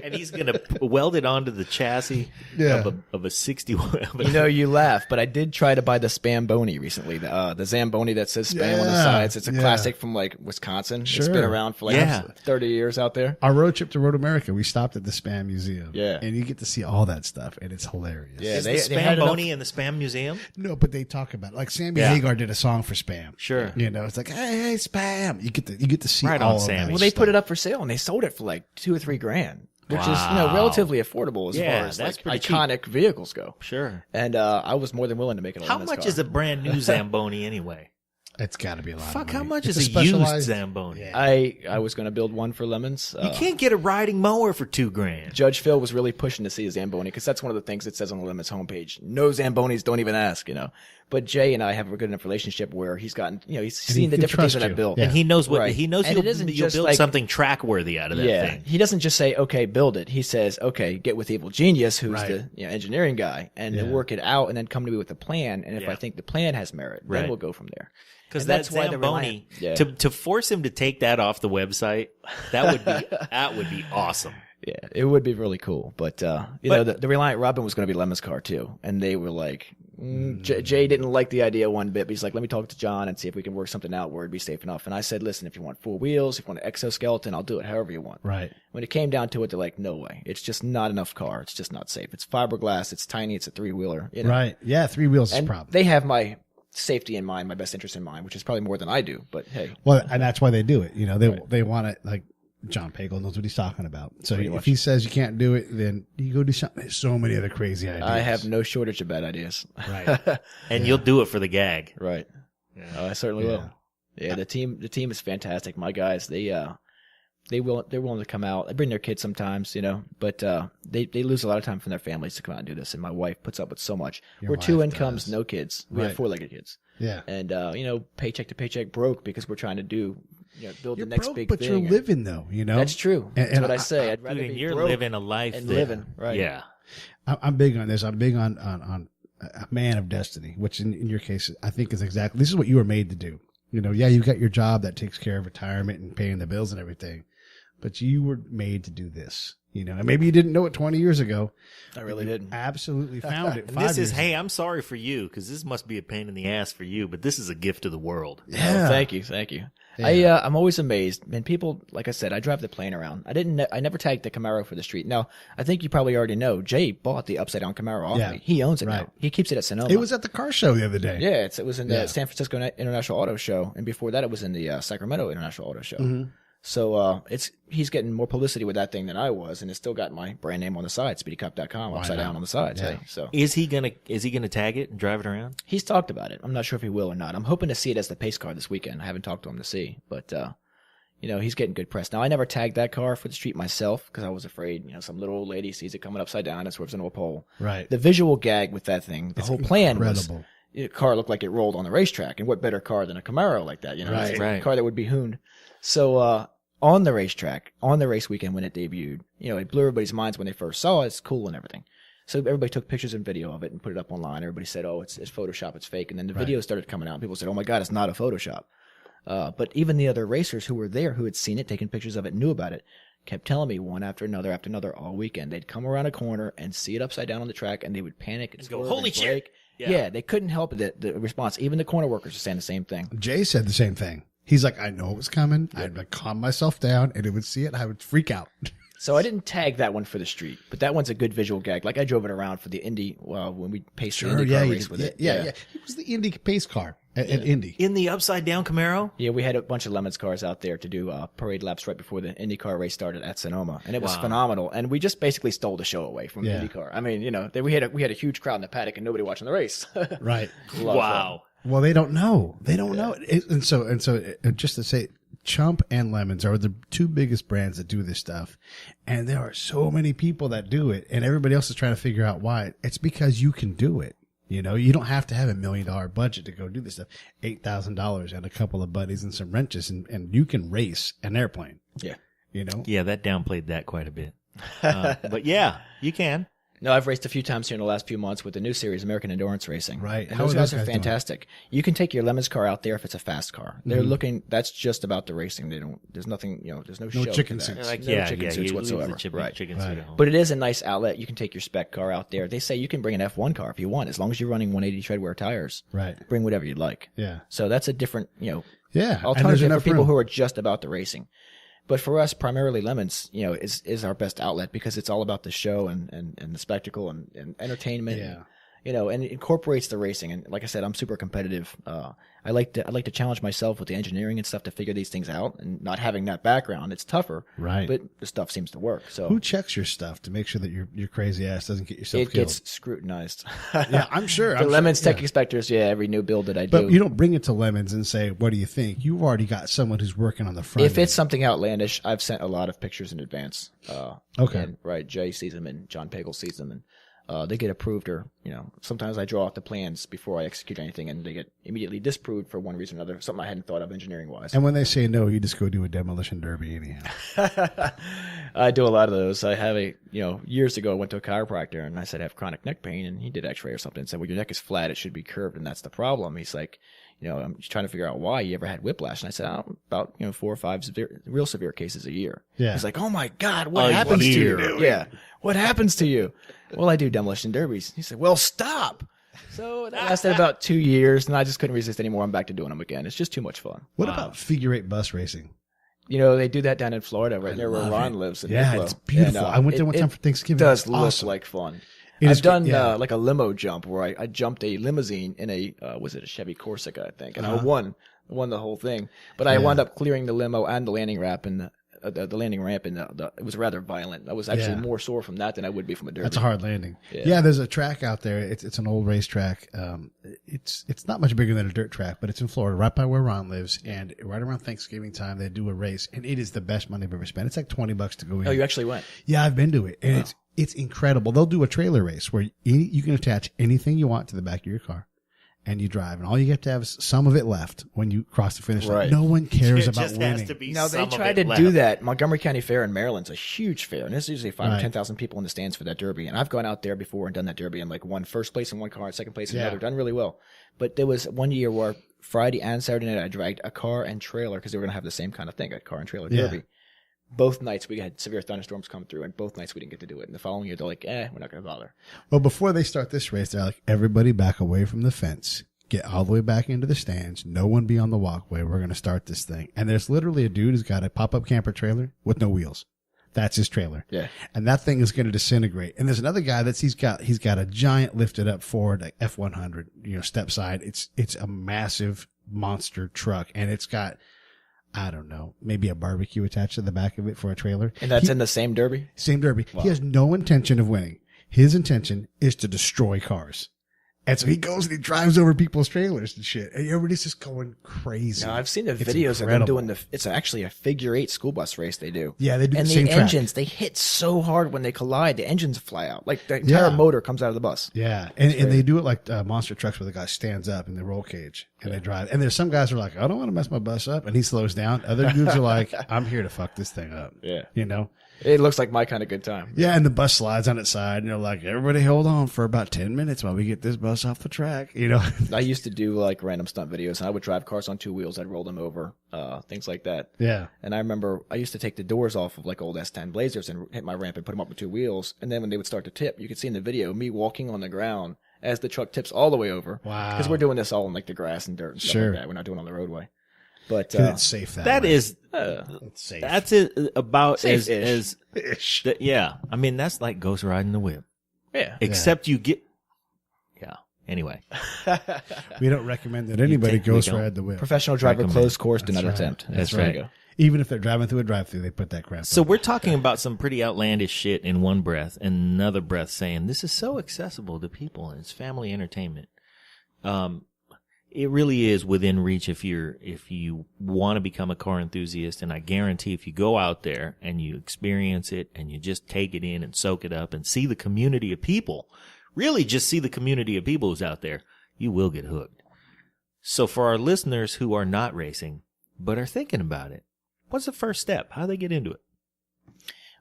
And he's going to weld it onto the chassis of a 60. You laugh, but I did try to buy the Spamboni recently. The Zamboni that says Spam on the sides. It's a classic from like Wisconsin. It's been around for like 30 years out there. Our road trip to Road America, we stopped at the Spam Museum. Yeah. And you get to see all that stuff, and it's hilarious. Yeah, Is the Spamboni in the Spam Museum? No, but they talk about it. Like Sammy Hagar did a song for Spam. Sure. It's like, hey, Spam. You get to see Right all on, of Sammy. that Well, they put stuff. it up for sale and they sold it for like $2 or $3 grand, which is relatively affordable as far as that's like pretty iconic vehicles go. Sure. And I was more than willing to make it a How Lemons much car. is a brand new Zamboni anyway? It's got to be a lot. Fuck, of how money. much It's is a specialized used Zamboni? Yeah. I was going to build one for Lemons. You can't get a riding mower for $2 grand. Judge Phil was really pushing to see a Zamboni because that's one of the things it says on the Lemons homepage. No Zambonis, don't even ask, But Jay and I have a good enough relationship where he's gotten, he's seen the can different things trust that I you. built. Yeah. And he knows what Right. he knows. And You'll, it isn't you'll just build like- something track worthy out of that thing. He doesn't just say, okay, build it. He says, okay, get with Evil Genius, who's Right. the engineering guy, and then work it out and then come to me with a plan. And if I think the plan has merit, then Right. we'll go from there. Because And that that's why they're Zamboni, reliant- to force him to take that off the website, that would be awesome. Yeah, it would be really cool. But, the Reliant Robin was going to be Lemons' car too. And they were like, Jay didn't like the idea one bit, but he's like, let me talk to John and see if we can work something out where it'd be safe enough. And I said, listen, if you want 4 wheels, if you want an exoskeleton, I'll do it however you want. Right. When it came down to it, they're like, no way. It's just not enough car. It's just not safe. It's fiberglass. It's tiny. It's a 3-wheeler. Right. Yeah, 3 wheels is a And problem. they have my safety in mind, my best interest in mind, which is probably more than I do. But hey, Well, and that's why they do it. They want it like John Pagel knows what he's talking about. So Pretty if much. he says you can't do it, then you go do something. There's so many other crazy ideas. I have no shortage of bad ideas. Right. And you'll do it for the gag. Right. I certainly will. Yeah, the team is fantastic. My guys, they're willing to come out. They bring their kids sometimes, but they lose a lot of time from their families to come out and do this. And my wife puts up with so much. Your We're 2 wife incomes, does. no kids. We have Right. 4-legged kids. Yeah. And paycheck to paycheck broke because we're trying to build You're the next broke, big but thing. you're living though, That's true. And- That's and what I say. I'd rather Dude, be you're broke living a life and that, living, right? Yeah. I'm big on this. I'm big on a man of destiny, which in your case, I think is exactly, this is what you were made to do. You've got your job that takes care of retirement and paying the bills and everything, but you were made to do this, and maybe you didn't know it 20 years ago. I really didn't. Absolutely found it. And 5 this is, years hey, ago. I'm sorry for you because this must be a pain in the ass for you, but this is a gift to the world. Yeah. Oh, thank you. Yeah. I'm always amazed. And people, like I said, I drive the plane around. I never tagged the Camaro for the street. Now, I think you probably already know, Jay bought the upside down Camaro off me. He owns it right. now. He keeps it at Sonoma. It was at the car show the other day. Yeah, it was in the Yeah. San Francisco International Auto Show, and before that, it was in the Sacramento International Auto Show. Mm-hmm. So he's getting more publicity with that thing than I was, and it's still got my brand name on the side, SpeedyCop.com, upside down on the sides. Yeah. Hey, so Is he gonna tag it and drive it around? he's talked about it. I'm not sure if he will or not. I'm hoping to see it as the pace car this weekend. I haven't talked to him to see, but he's getting good press. Now, I never tagged that car for the street myself because I was afraid, some little old lady sees it coming upside down and swerves into a pole. Right. The visual gag with that thing, the whole plan was. Incredible. The car looked like it rolled on the racetrack, and what better car than a Camaro like that? Right. It's Right. a car that would be hooned. So on the racetrack, on the race weekend when it debuted, it blew everybody's minds when they first saw it. It's cool and everything. So everybody took pictures and video of it and put it up online. Everybody said, "Oh, it's Photoshop, it's fake." And then the videos started coming out. And people said, "Oh my God, it's not a Photoshop." But even the other racers who were there, who had seen it, taken pictures of it, knew about it, kept telling me one after another all weekend. They'd come around a corner and see it upside down on the track, and they would panic and go, swerve "Holy and shit!" brake. Yeah. Yeah, they couldn't help the response. Even the corner workers were saying the same thing. Jay said the same thing. He's like, I know it was coming. I'd like calm myself down, and it would see it. I would freak out. So I didn't tag that one for the street, but that one's a good visual gag. Like I drove it around for the Indy, when we paced the Indy car race with it. Yeah. It was the Indy pace car at Indy. In the upside down Camaro? Yeah, we had a bunch of Lemons cars out there to do parade laps right before the IndyCar race started at Sonoma, and it was phenomenal. And we just basically stole the show away from IndyCar. I mean, we had a huge crowd in the paddock and nobody watching the race. Right. Wow. Well, they don't know. They don't know. And so just to say, Chump and Lemons are the 2 biggest brands that do this stuff. And there are so many people that do it, and everybody else is trying to figure out why. It's because you can do it. You don't have to have $1 million budget to go do this stuff. $8,000 and a couple of buddies and some wrenches, and you can race an airplane. Yeah. Yeah, that downplayed that quite a bit. But yeah, you can. No, I've raced a few times here in the last few months with the new series, American Endurance Racing. Right. And How those are guys those are guys doing? fantastic. You can take your Lemons car out there if it's a fast car. They're looking. That's just about the racing. There's nothing. There's no show chicken to that. suits. Like, No chicken suits you leave whatsoever. the chicken, Right. chicken Right. suit at home. But it is a nice outlet. You can take your spec car out there. They say you can bring an F1 car if you want, as long as you're running 180 treadwear tires. Right. Bring whatever you'd like. Yeah. So that's a different, Yeah. And there's alternative for enough people room. who are just about the racing. But for us, primarily Lemons, is our best outlet because it's all about the show and the spectacle and entertainment. Yeah. And it incorporates the racing. And like I said, I'm super competitive. I like to challenge myself with the engineering and stuff to figure these things out. And not having that background, it's tougher. Right. But the stuff seems to work. So Who checks your stuff to make sure that your crazy ass doesn't get yourself it killed? gets scrutinized. Yeah, I'm sure. The Lemons Tech Inspectors, every new build that I do. But you don't bring it to Lemons and say, what do you think? You've already got someone who's working on the front If end. it's something outlandish, I've sent a lot of pictures in advance. Okay. And, right. Jay sees them and John Pagel sees them, and they get approved, or sometimes I draw out the plans before I execute anything, and they get immediately disproved for one reason or another. Something I hadn't thought of engineering wise. And when they say no, you just go do a demolition derby anyhow. I do a lot of those. I have years ago I went to a chiropractor and I said I have chronic neck pain, and he did X-ray or something and said, well, your neck is flat, it should be curved, and that's the problem. He's like, I'm just trying to figure out why you ever had whiplash. And I said, about 4 or 5 real severe cases a year. Yeah. He's like, oh my God, what happens to you? Yeah. What happens to you? Well, I do demolition derbies. He said, well, stop. So that lasted about 2 years, and I just couldn't resist anymore. I'm back to doing them again. It's just too much fun. What about figure 8 bus racing? They do that down in Florida, right near where Ron lives. In Yeah, Niplo. it's beautiful. And, I went there one time for Thanksgiving. It does It's look awesome. like fun. It is I've done good, yeah. like a limo jump where I jumped a limousine in a was it a Chevy Corsica, I think, and I won the whole thing. But I wound up clearing the limo and the landing ramp, and the landing ramp, and it was rather violent. I was actually more sore from that than I would be from a derby. That's a hard landing. Yeah. Yeah, there's a track out there. It's an old racetrack. It's not much bigger than a dirt track, but it's in Florida, right by where Ron lives. And right around Thanksgiving time, they do a race, and it is the best money I've ever spent. It's like $20 to go in. Oh, you actually went? Yeah, I've been to it, and it's incredible. They'll do a trailer race where you can attach anything you want to the back of your car, and you drive, and all you have to have is some of it left when you cross the finish line. Right. No one cares It about just winning. has to be Now, they some of tried it to left. do that. Montgomery County Fair in Maryland's a huge fair, and there's usually 5 Right. or 10,000 people in the stands for that derby. And I've gone out there before and done that derby and won first place in one car and second place in another, done really well. But there was one year where Friday and Saturday night I dragged a car and trailer because they were going to have the same kind of thing, a car and trailer derby. Both nights we had severe thunderstorms come through, and both nights we didn't get to do it. And the following year they're like, we're not going to bother. Well, before they start this race, they're like, everybody back away from the fence. Get all the way back into the stands. No one be on the walkway. We're going to start this thing. And there's literally a dude who's got a pop-up camper trailer with no wheels. That's his trailer. Yeah. And that thing is going to disintegrate. And there's another guy he's got a giant lifted up Ford, like F100, step side. It's a massive monster truck, and it's got, I don't know, maybe a barbecue attached to the back of it for a trailer. And that's in the same derby? Same derby. Wow. He has no intention of winning. His intention is to destroy cars. And so he goes and he drives over people's trailers and shit. And everybody's just going crazy. Now, I've seen the It's videos of them incredible. doing it's actually a figure 8 school bus race they do. Yeah, they do and the same track. engines, they hit so hard when they collide, the engines fly out. Like the entire motor comes out of the bus. Yeah, and they do it like monster trucks where the guy stands up in the roll cage and they drive. And there's some guys who are like, I don't want to mess my bus up, and he slows down. Other dudes are like, I'm here to fuck this thing up. Yeah. It looks like my kind of good time. Yeah, and the bus slides on its side, and they're like, everybody hold on for about 10 minutes while we get this bus off the track, I used to do like random stunt videos, and I would drive cars on 2 wheels. I'd roll them over, things like that. Yeah. And I remember I used to take the doors off of like old S10 Blazers and hit my ramp and put them up with 2 wheels. And then when they would start to tip, you could see in the video me walking on the ground as the truck tips all the way over. Wow. Because we're doing this all in like the grass and dirt and stuff Sure. like that. We're not doing it on the roadway. But It's safe That way. is, It's safe. that's it about Safe-ish. as Ish. yeah. I mean, that's like ghost riding the whip. yeah. Except you get, anyway. We don't recommend that anybody think we ghost don't. ride the whip. Professional driver Recommend. closed course, do not That's right. attempt. That's There you right. go. Even if they're driving through a drive-through, they put that crap So on. we're talking about some pretty outlandish shit in one breath, and another breath saying this is so accessible to people and it's family entertainment. It really is within reach if you want to become a car enthusiast, and I guarantee if you go out there and you experience it and you just take it in and soak it up and see the community of people, really just see the community of people who's out there, you will get hooked. So for our listeners who are not racing but are thinking about it, what's the first step? How do they get into it?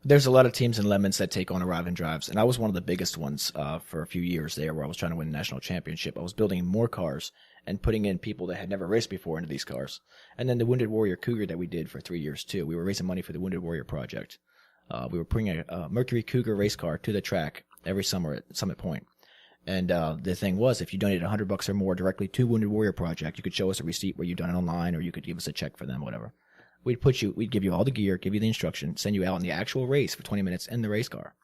There's a lot of teams in Lemons that take on arrive and drives, and I was one of the biggest ones for a few years there where I was trying to win a national championship. I was building more cars and putting in people that had never raced before into these cars. And then the Wounded Warrior Cougar that we did for 3 years too. We were raising money for the Wounded Warrior Project. We were bringing a Mercury Cougar race car to the track every summer at Summit Point. And the thing was, if you donated $100 or more directly to Wounded Warrior Project, you could show us a receipt where you've done it online, or you could give us a check for them, whatever. We'd give you all the gear, give you the instruction, send you out in the actual race for 20 minutes in the race car.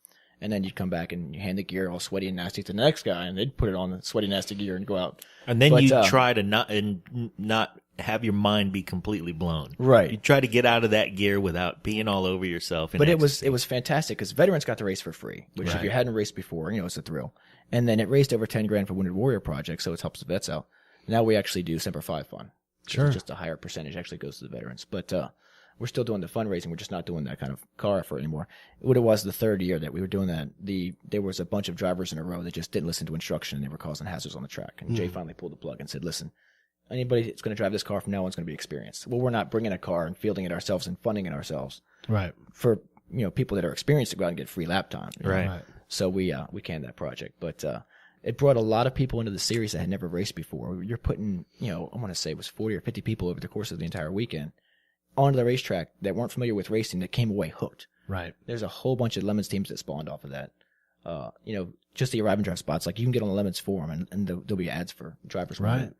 And then you'd come back and you hand the gear all sweaty and nasty to the next guy, and they'd put it on the sweaty, nasty gear and go out. And then you try to not have your mind be completely blown. Right. You try to get out of that gear without being all over yourself. But it was fantastic because veterans got to race for free, which if you hadn't raced before, it's a thrill. And then it raised over $10,000 for Wounded Warrior Project, so it helps the vets out. Now we actually do Semper Fi Fund. Sure. Just a higher percentage actually goes to the veterans. But we're still doing the fundraising. We're just not doing that kind of car effort anymore. What it was the third year that we were doing that, there was a bunch of drivers in a row that just didn't listen to instruction, and they were causing hazards on the track. And Jay finally pulled the plug and said, listen, anybody that's going to drive this car from now on is going to be experienced. Well, we're not bringing a car and fielding it ourselves and funding it ourselves. Right. For people that are experienced to go out and get free lap time. Right. So we canned that project. But it brought a lot of people into the series that had never raced before. You're putting, I want to say it was 40 or 50 people over the course of the entire weekend onto the racetrack that weren't familiar with racing that came away hooked. Right. There's a whole bunch of Lemons teams that spawned off of that. Just the arrive and drive spots. Like you can get on the Lemons forum and there'll be ads for drivers. Right.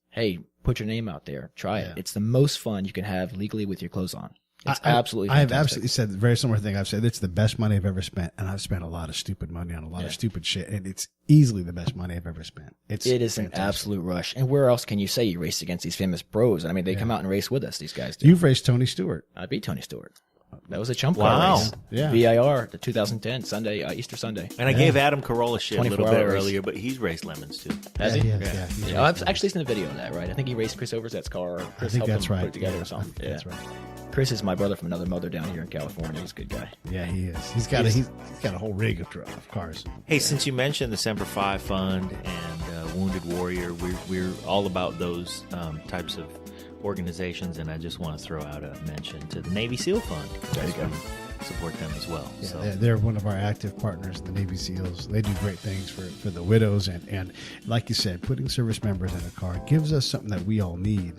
Hey, put your name out there. Try it. It's the most fun you can have legally with your clothes on. It's absolutely I have fantastic. absolutely said the very similar thing. I've said it's the best money I've ever spent, and I've spent a lot of stupid money on a lot of stupid shit, and it's easily the best money I've ever spent. It is an absolute rush. And where else can you say you race against these famous pros? I mean, they come out and race with us, these guys do. You've raced Tony Stewart. I beat Tony Stewart. That was a chump car race. Yeah. VIR, the 2010 Sunday, Easter Sunday. And I gave Adam Carolla shit a little bit 24 hours. earlier, but he's raced Lemons too. Has he? Yeah. Yeah, I've actually seen a video of that, right? I think he raced Chris Overzet's car. Or Chris helped him put it together or something. I think that's right. Chris is my brother from another mother down here in California. He's a good guy. Yeah, he is. He's got a whole rig of cars. Hey, since you mentioned the Semper Fi Fund and Wounded Warrior, we're all about those types of organizations, and I just want to throw out a mention to the Navy SEAL Fund. There you go. Support them as well. Yeah, So they're one of our active partners, the Navy SEALs. They do great things for the widows, and like you said, putting service members in a car gives us something that we all need,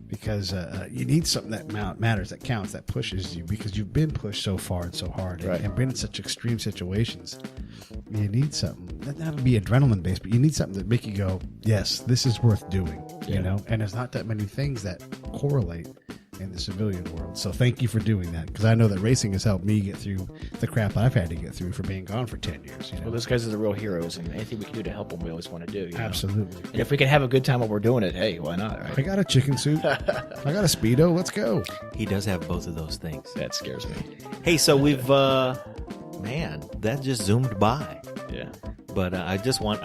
because you need something that matters, that counts, that pushes you, because you've been pushed so far and so hard, and been in such extreme situations. You need something. That'll be adrenaline based, but you need something that make you go, yes, this is worth doing. And there's not that many things that correlate in the civilian world. So thank you for doing that, because I know that racing has helped me get through the crap I've had to get through for being gone for 10 years. Well, those guys are the real heroes, and anything we can do to help them, we always want to do. Absolutely. And if we can have a good time while we're doing it, hey, why not, right? I got a chicken suit. I got a Speedo. Let's go. he does have both of those things. That scares me. Hey, so we've man, that just zoomed by. Yeah. But I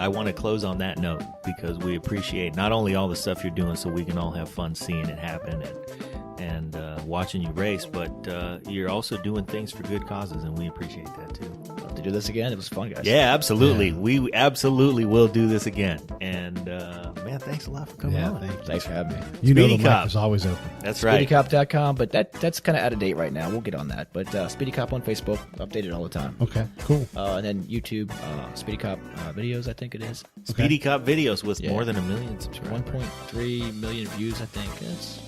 want to close on that note, because we appreciate not only all the stuff you're doing so we can all have fun seeing it happen and watching you race, but you're also doing things for good causes, and we appreciate that too. Love to do this again. It was fun, guys. Yeah, absolutely. Yeah. We absolutely will do this again. And man, thanks a lot for coming on. Thanks for having me. You know Speedy the Cop mic is always open. That's right. SpeedyCop.com, but that's kind of out of date right now. We'll get on that. But Speedy Cop on Facebook, updated all the time. Okay, cool. And then YouTube, Speedy Cop videos, I think it is. Speedy Cop videos with more than 1 million subscribers. 1.3 million views, I think.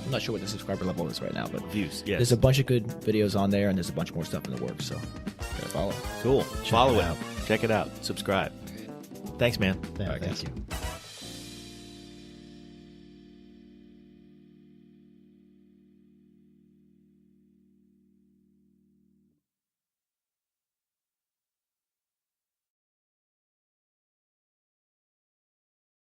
I'm not sure what the subscriber level is right now, but Views, yes. there's a bunch of good videos on there, and there's a bunch more stuff in the works. So gotta follow. Cool. Follow it. Check it out. Subscribe. Thanks, man. Yeah, All right, thank guys. you.